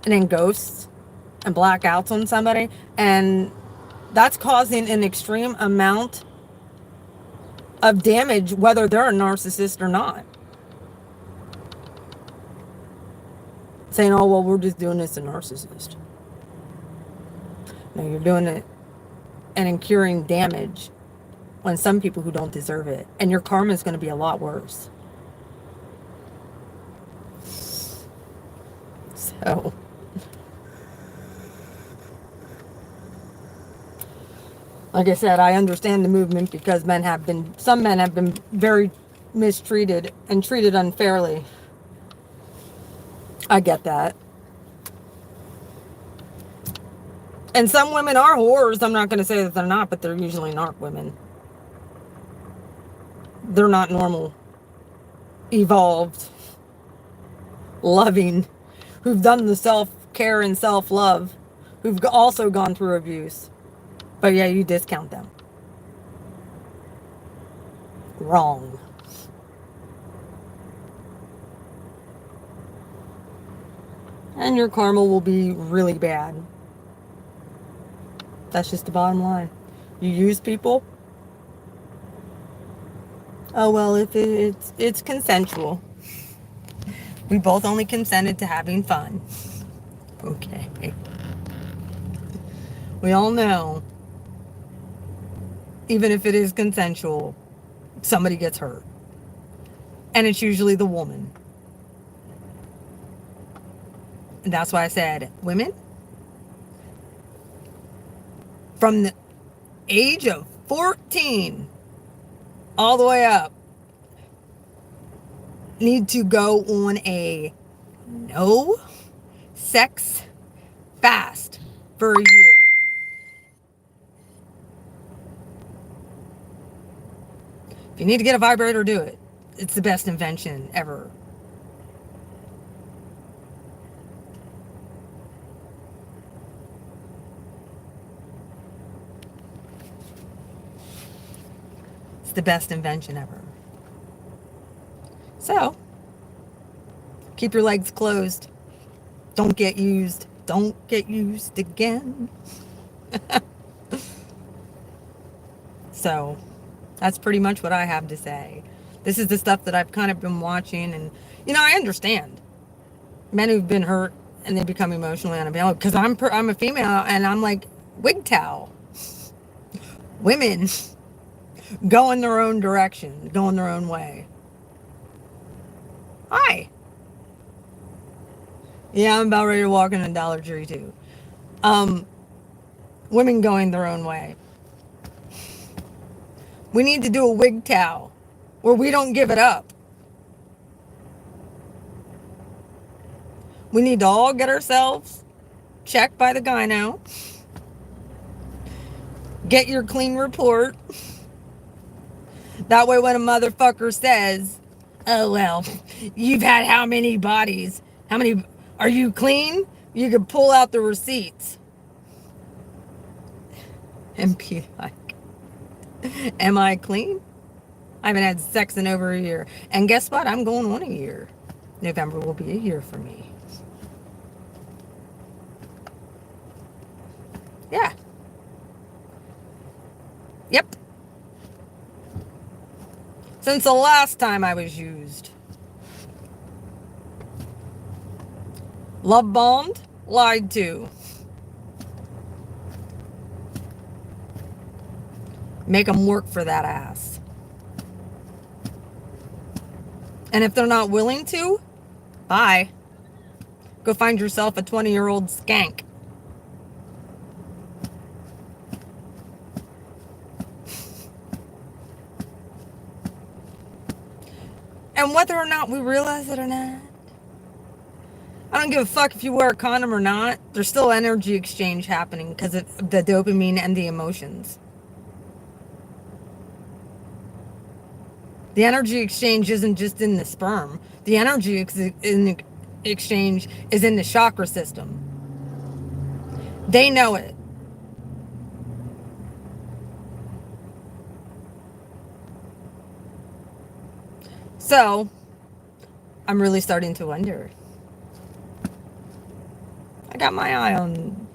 Speaker 1: and then ghosts and blackouts on somebody, and that's causing an extreme amount of damage, whether they're a narcissist or not. Saying, oh, well, we're just doing this to narcissist. No, you're doing it and incurring damage on some people who don't deserve it. And your karma is going to be a lot worse. So, like I said, I understand the movement because some men have been very mistreated and treated unfairly. I get that. And some women are whores. I'm not going to say that they're not, but they're usually not women. They're not normal, evolved, loving, who've done the self-care and self-love, who've also gone through abuse. But yeah, you discount them. Wrong. And your karma will be really bad. That's just the bottom line. You use people. Oh, well, if it's consensual. We both only consented to having fun. Okay. We all know, even if it is consensual, somebody gets hurt. And it's usually the woman. And that's why I said women from the age of 14 all the way up need to go on a no sex fast for a year. If you need to get a vibrator, do it. It's the best invention ever. It's the best invention ever. So, keep your legs closed. Don't get used. Don't get used again. So, that's pretty much what I have to say. This is the stuff that I've kind of been watching, and I understand men who've been hurt and they become emotionally unavailable, because I'm a female and I'm like wigtail. Women go in their own direction, go in their own way. Hi. Yeah, I'm about ready to walk in a Dollar Tree too. Women going their own way. We need to do a wigtail where we don't give it up. We need to all get ourselves checked by the gyno. Get your clean report. That way when a motherfucker says, oh, well, you've had how many bodies? Are you clean? You can pull out the receipts. And be like, am I clean? I haven't had sex in over a year. And guess what? I'm going on a year. November will be a year for me. Yeah. Yep. Since the last time I was used. Love bombed, lied to. Make them work for that ass. And if they're not willing to, bye. Go find yourself a 20-year-old skank. And whether or not we realize it or not, I don't give a fuck if you wear a condom or not. There's still energy exchange happening because of the dopamine and the emotions. The energy exchange isn't just in the sperm. The energy exchange is in the chakra system. They know it. So, I'm really starting to wonder. I got my eye on...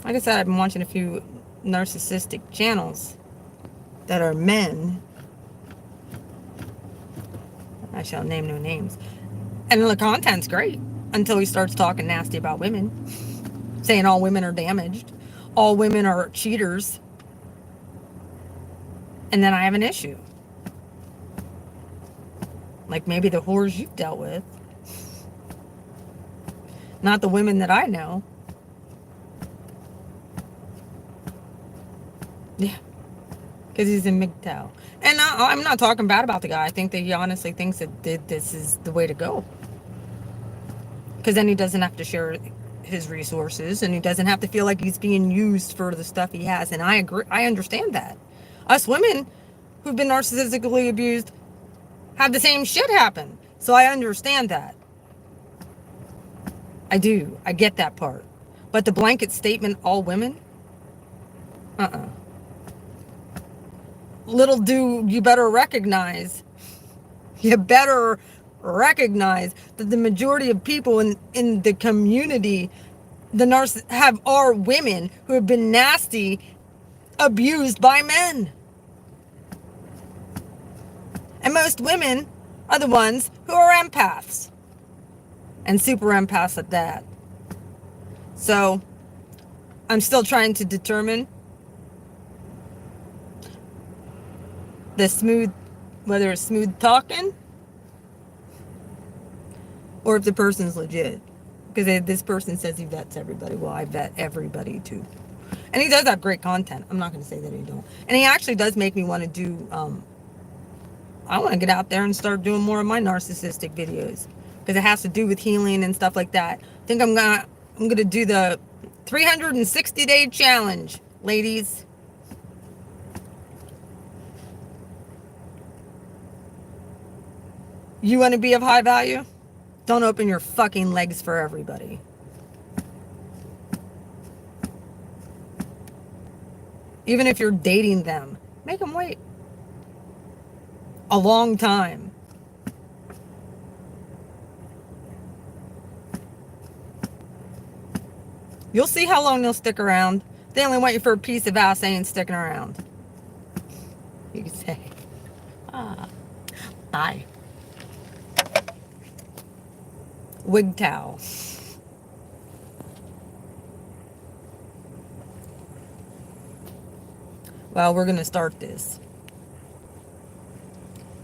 Speaker 1: Like I said, I've been watching a few narcissistic channels that are men. I shall name no names. And the content's great until he starts talking nasty about women. Saying all women are damaged. All women are cheaters. And then I have an issue. Like maybe the whores you've dealt with. Not the women that I know. Yeah. Because he's in MGTOW. And I'm not talking bad about the guy. I think that he honestly thinks that this is the way to go. Because then he doesn't have to share his resources. And he doesn't have to feel like he's being used for the stuff he has. And I agree. I understand that. Us women who've been narcissistically abused have the same shit happen. So I understand that. I do. I get that part. But the blanket statement, all women? Little do you better recognize. You better recognize that the majority of people in the community, are women who have been nasty, abused by men. And most women are the ones who are empaths. And super empaths at that. So, I'm still trying to determine whether it's smooth talking or if the person's legit. Because this person says he vets everybody. Well, I vet everybody too. And he does have great content. I'm not going to say that he don't. And he actually does make me want to do... I want to get out there and start doing more of my narcissistic videos. Because it has to do with healing and stuff like that. I think I'm gonna do the 360-day challenge, ladies. You want to be of high value? Don't open your fucking legs for everybody. Even if you're dating them, make them wait a long time. You'll see how long they'll stick around. They only want you for a piece of ass, they ain't sticking around. You can say, bye. MGTOW. Well, we're going to start this.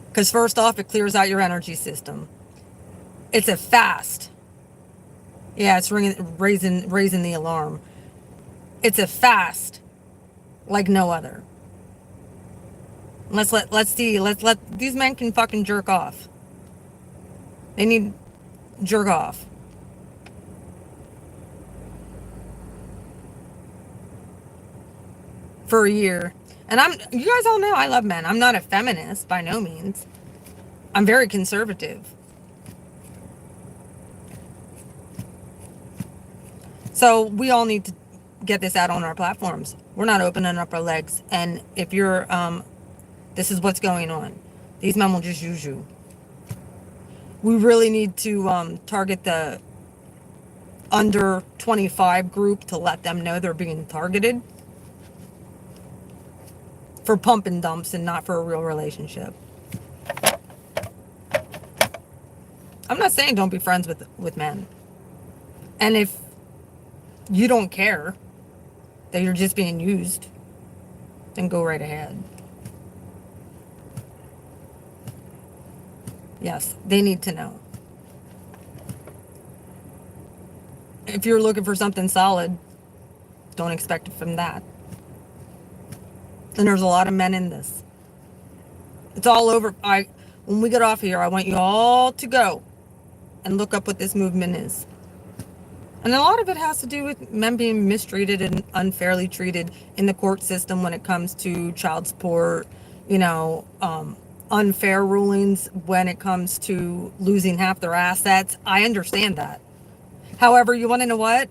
Speaker 1: Because first off, it clears out your energy system. It's a fast. Yeah, it's raising the alarm. It's a fast like no other. Let's let these men can fucking jerk off. They need jerk off. For a year. And you guys all know I love men. I'm not a feminist by no means. I'm very conservative. So we all need to get this out on our platforms. We're not opening up our legs. And if you're, this is what's going on. These men will just use you. We really need to target the under 25 group to let them know they're being targeted for pump and dumps and not for a real relationship. I'm not saying don't be friends with men. And if you don't care that you're just being used, then go right ahead. Yes, they need to know. If you're looking for something solid, don't expect it from that. And there's a lot of men in this. It's all over. When we get off here, I want you all to go and look up what this movement is. And a lot of it has to do with men being mistreated and unfairly treated in the court system when it comes to child support, unfair rulings when it comes to losing half their assets. I understand that. However, you want to know what?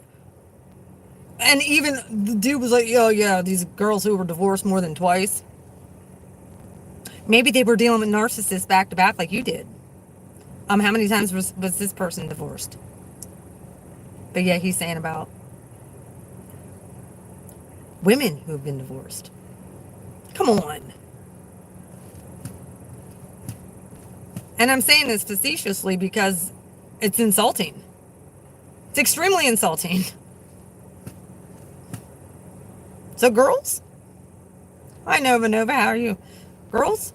Speaker 1: And even the dude was like, oh yeah, these girls who were divorced more than twice. Maybe they were dealing with narcissists back to back like you did. How many times was this person divorced? But yeah, he's saying about women who have been divorced. Come on. And I'm saying this facetiously because it's insulting. It's extremely insulting. So girls, hi Nova, how are you? Girls,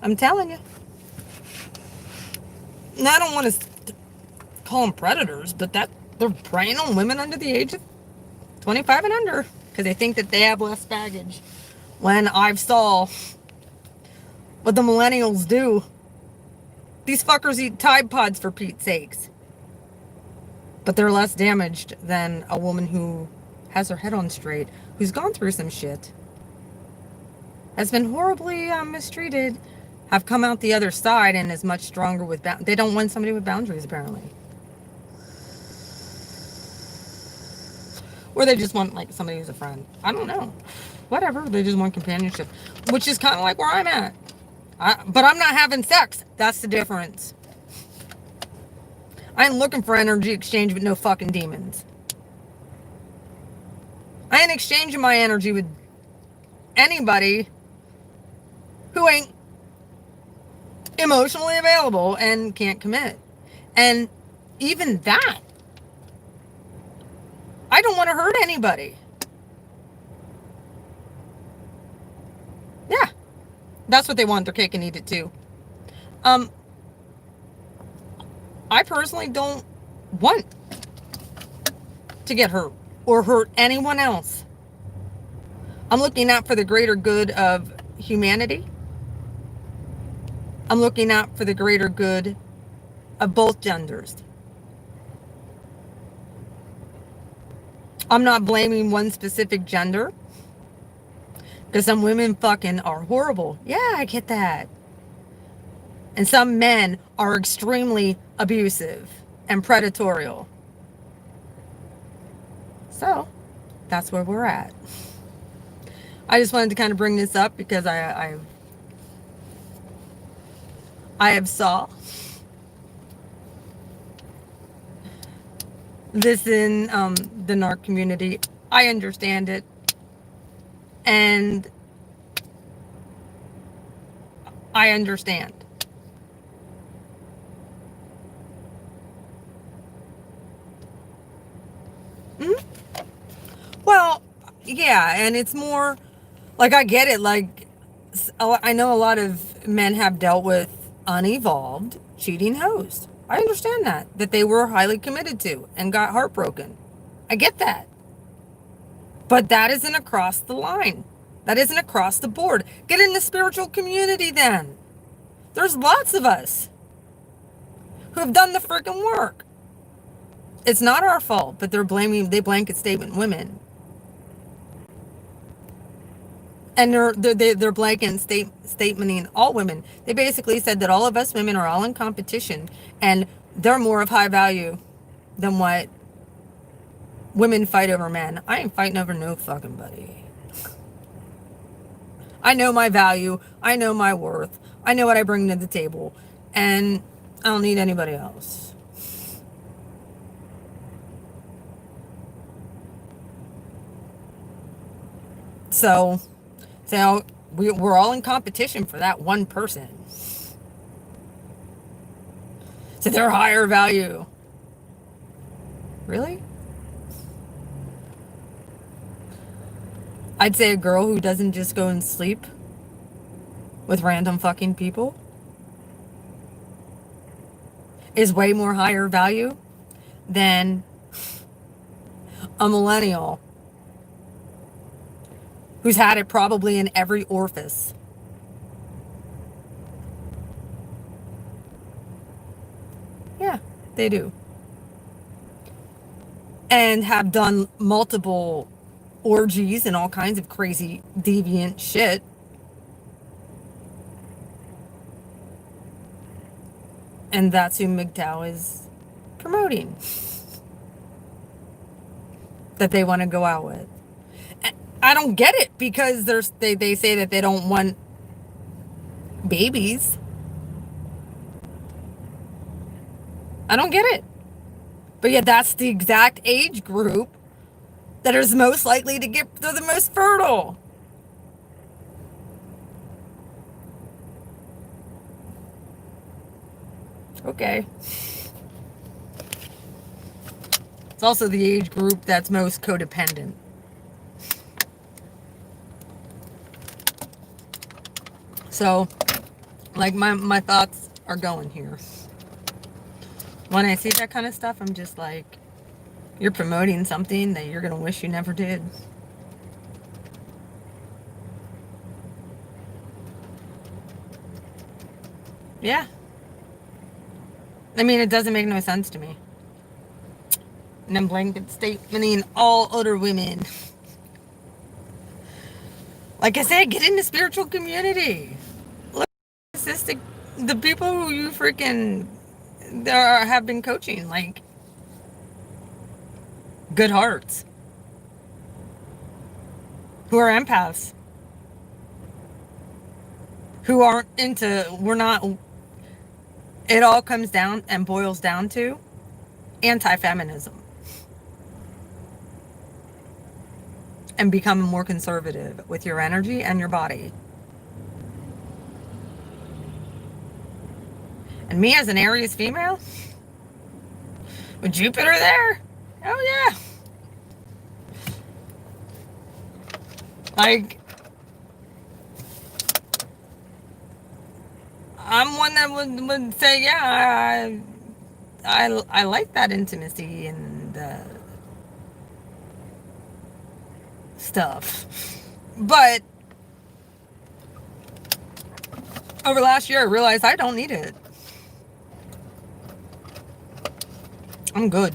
Speaker 1: I'm telling you. And I don't want to call them predators, but that they're preying on women under the age of 25 and under because they think that they have less baggage. When I've saw what the millennials do, these fuckers eat Tide Pods for Pete's sakes. But they're less damaged than a woman who has her head on straight, who's gone through some shit, has been horribly mistreated, have come out the other side and is much stronger with they don't want somebody with boundaries, apparently. Or they just want like somebody who's a friend. I don't know. Whatever. They just want companionship, which is kind of like where I'm at. But I'm not having sex. That's the difference. I ain't looking for energy exchange with no fucking demons. I ain't exchanging my energy with anybody who ain't emotionally available and can't commit. And even that, I don't want to hurt anybody. Yeah. That's what they want. Their cake and eat it too. I personally don't want to get hurt or hurt anyone else. I'm looking out for the greater good of humanity. I'm looking out for the greater good of both genders. I'm not blaming one specific gender. Because some women fucking are horrible. Yeah, I get that. And some men are extremely abusive and predatorial. So, that's where we're at. I just wanted to kind of bring this up because I have saw this in the narc community. I understand it. And I understand. Well, yeah, and it's more like I get it. Like, I know a lot of men have dealt with unevolved cheating hoes. I understand that they were highly committed to and got heartbroken. I get that. But that isn't across the line. That isn't across the board. Get in the spiritual community then. There's lots of us who have done the freaking work. It's not our fault, but they blanket statement women. And they're blanket statementing all women. They basically said that all of us women are all in competition and they're more of high value than what women fight over men. I ain't fighting over no fucking buddy. I know my value. I know my worth. I know what I bring to the table. And I don't need anybody else. So we're all in competition for that one person. So they're higher value. Really? I'd say a girl who doesn't just go and sleep with random fucking people is way more higher value than a millennial who's had it probably in every orifice. Yeah, they do. And have done multiple orgies and all kinds of crazy deviant shit. And that's who MGTOW is promoting. That they want to go out with. I don't get it because they say that they don't want babies. I don't get it. But yet that's the exact age group that is most likely to get to the most fertile. Okay. It's also the age group that's most codependent. So, like, my thoughts are going here. When I see that kind of stuff, I'm just like, you're promoting something that you're going to wish you never did. Yeah. I mean, it doesn't make no sense to me. And then blanket statementing all other women. Like I said, get in the spiritual community. Look, the people who you freaking have been coaching, like, good hearts, who are empaths, who aren't we're not, it all comes down and boils down to anti-feminism and becoming more conservative with your energy and your body. And me as an Aries female, with Jupiter there, oh yeah. Like, I'm one that would say, yeah, I like that intimacy and stuff. But over last year, I realized I don't need it. I'm good.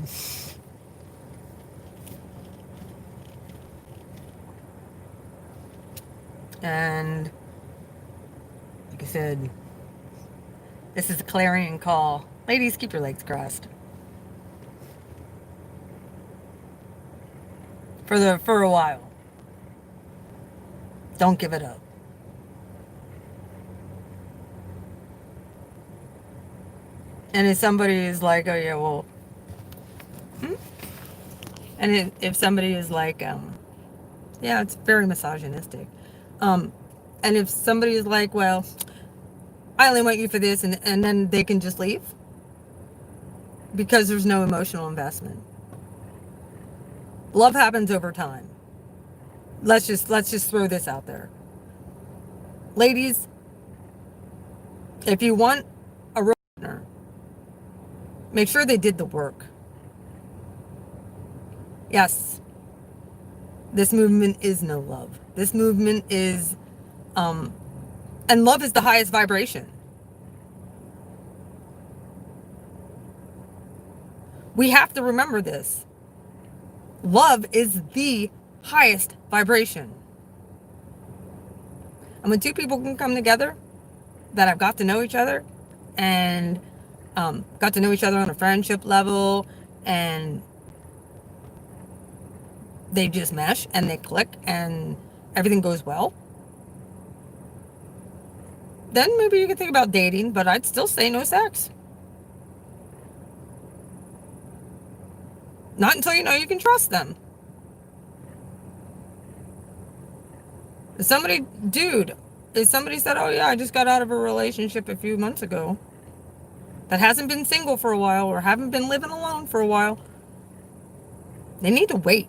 Speaker 1: And like I said, this is a clarion call. Ladies, keep your legs crossed. For a while. Don't give it up. And if somebody is like, oh yeah, well, and if somebody is like, yeah, it's very misogynistic. And if somebody is like, well, I only want you for this, and then they can just leave because there's no emotional investment. Love happens over time. Let's just throw this out there. Ladies, if you want a real partner, make sure they did the work. Yes, this movement is no love. This movement is, and love is the highest vibration. We have to remember this. Love is the highest vibration. And when two people can come together that have got to know each other and got to know each other on a friendship level and they just mesh and they click and everything goes well, then maybe you could think about dating, but I'd still say no sex. Not until you know you can trust them. If somebody said, oh yeah, I just got out of a relationship a few months ago, that hasn't been single for a while or haven't been living alone for a while, they need to wait.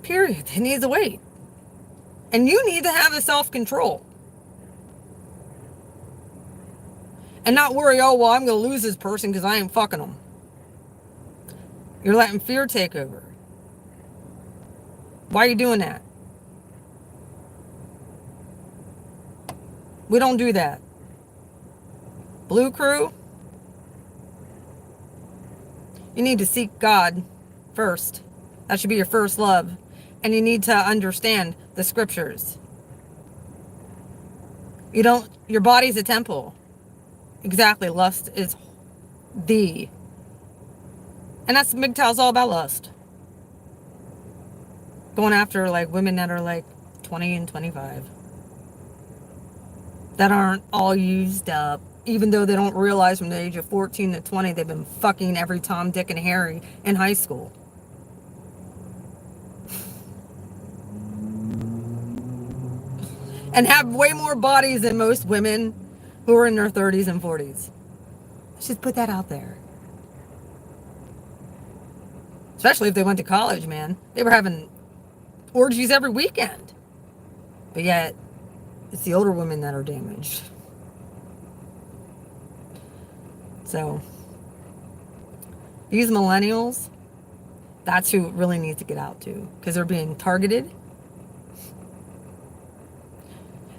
Speaker 1: Period. They need to wait. And you need to have the self-control. And not worry, oh, well, I'm going to lose this person because I ain't fucking them. You're letting fear take over. Why are you doing that? We don't do that. Blue Crew, you need to seek God first. That should be your first love. And you need to understand the scriptures. Your body's a temple. Exactly. Lust is and that's MGTOW's all about lust. Going after like women that are like 20 and 25. That aren't all used up. Even though they don't realize from the age of 14 to 20 they've been fucking every Tom, Dick, and Harry in high school. And have way more bodies than most women who are in their 30s and 40s. Let's just put that out there. Especially if they went to college, man. They were having orgies every weekend. But yet, it's the older women that are damaged. So, these millennials, that's who it really needs to get out to. Because they're being targeted.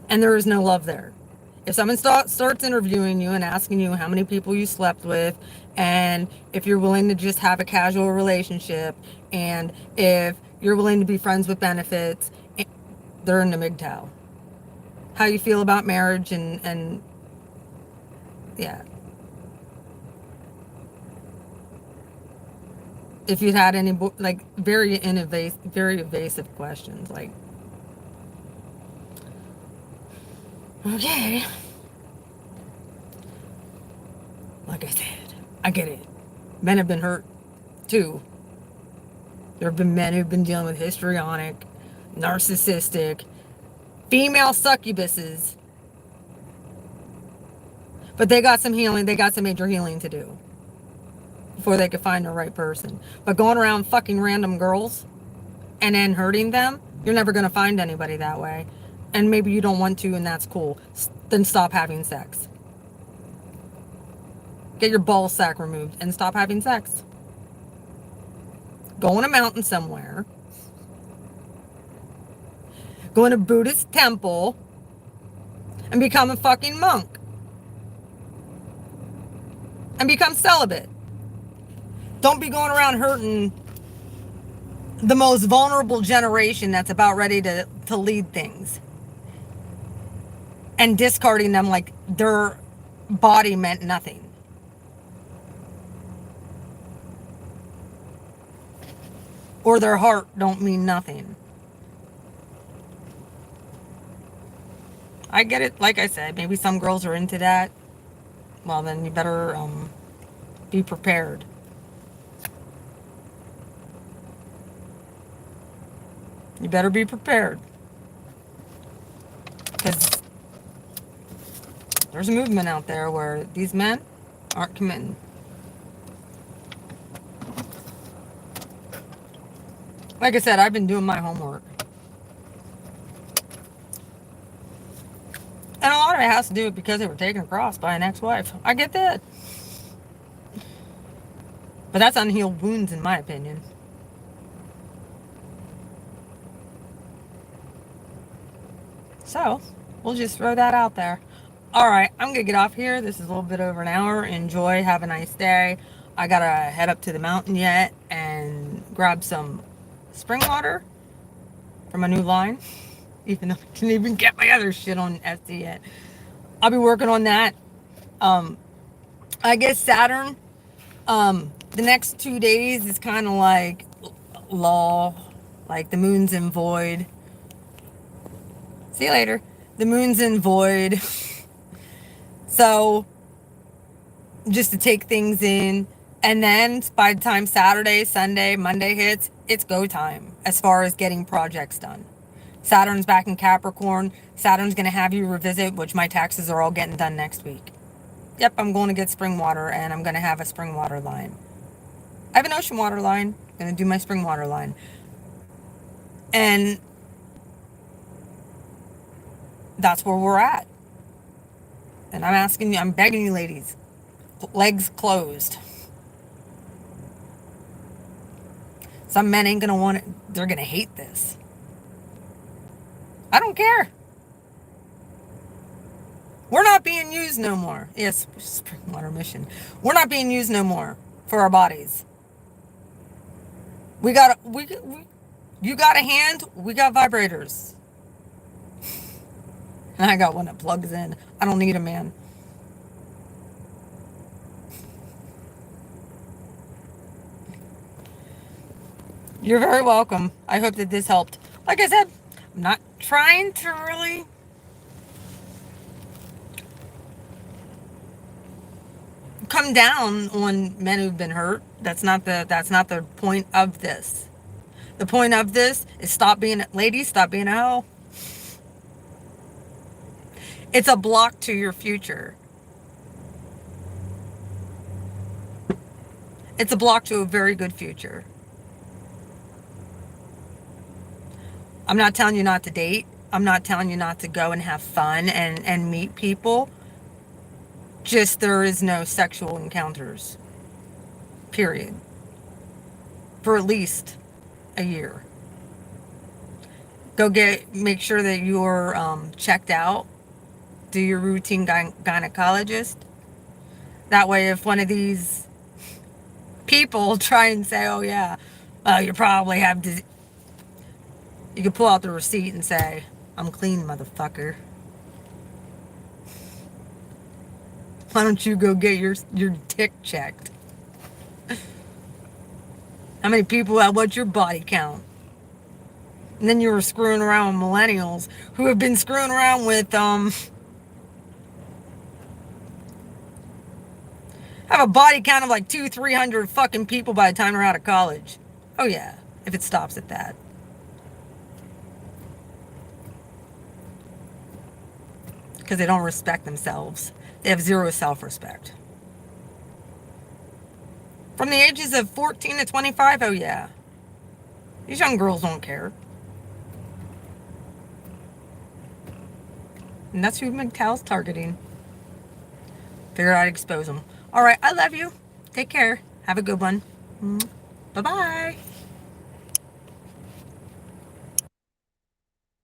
Speaker 1: And there is no love there. If someone starts interviewing you and asking you how many people you slept with, and if you're willing to just have a casual relationship, and if you're willing to be friends with benefits, they're in the MGTOW. How you feel about marriage and yeah. If you'd had any like very evasive questions, like, okay. Like I said, I get it. Men have been hurt too. There have been men who've been dealing with histrionic, narcissistic, female succubuses. But they got some healing. They got some major healing to do before they could find the right person. But going around fucking random girls and then hurting them, you're never going to find anybody that way. And maybe you don't want to, and that's cool. Then stop having sex. Get your ball sack removed and stop having sex. Go on a mountain somewhere. Go in a Buddhist temple and become a fucking monk. And become celibate. Don't be going around hurting the most vulnerable generation that's about ready to lead things. And discarding them like their body meant nothing. Or their heart don't mean nothing. I get it. Like I said, maybe some girls are into that. Well, then you better be prepared. You better be prepared. Because there's a movement out there where these men aren't committing. Like I said, I've been doing my homework. And a lot of it has to do with because they were taken across by an ex-wife. I get that. But that's unhealed wounds in my opinion. So, we'll just throw that out there. Alright, I'm going to get off here. This is a little bit over an hour. Enjoy. Have a nice day. I got to head up to the mountain yet and grab some spring water for my new line. Even though I didn't even get my other shit on Etsy yet. I'll be working on that. I guess Saturn, the next 2 days is kind of like law, like the moon's in void. See you later. The moon's in void. So just to take things in. And then by the time Saturday, Sunday, Monday hits, it's go time as far as getting projects done. Saturn's back in Capricorn. Saturn's going to have you revisit, which my taxes are all getting done next week. Yep, I'm going to get spring water, and I'm going to have a spring water line. I have an ocean water line. I'm going to do my spring water line. And that's where we're at. And I'm asking you, I'm begging you ladies, legs closed. Some men ain't going to want it. They're going to hate this. I don't care. We're not being used no more. Yes, spring water mission. We're not being used no more for our bodies. You got a hand, we got vibrators. And I got one that plugs in. I don't need a man. You're very welcome. I hope that this helped. Like I said, I'm not trying to really come down on men who've been hurt. That's not the point of this. The point of this is stop being a hoe. It's a block to your future. It's a block to a very good future. I'm not telling you not to date. I'm not telling you not to go and have fun and meet people. Just there is no sexual encounters. Period. For at least a year. Make sure that you're checked out. Do your routine gynecologist. That way if one of these people try and say, oh yeah, you probably have disease, you can pull out the receipt and say, I'm clean, motherfucker. Why don't you go get your dick checked? How many people have, what's your body count? And then you were screwing around with millennials who have been screwing around with, have a body count of like 200-300 fucking people by the time they're out of college. Oh yeah, if it stops at that. Because they don't respect themselves. They have zero self-respect. From the ages of 14 to 25, oh yeah. These young girls don't care. And that's who MGTOW's targeting. Figure out how to expose them. All right, I love you. Take care. Have a good one. Bye-bye.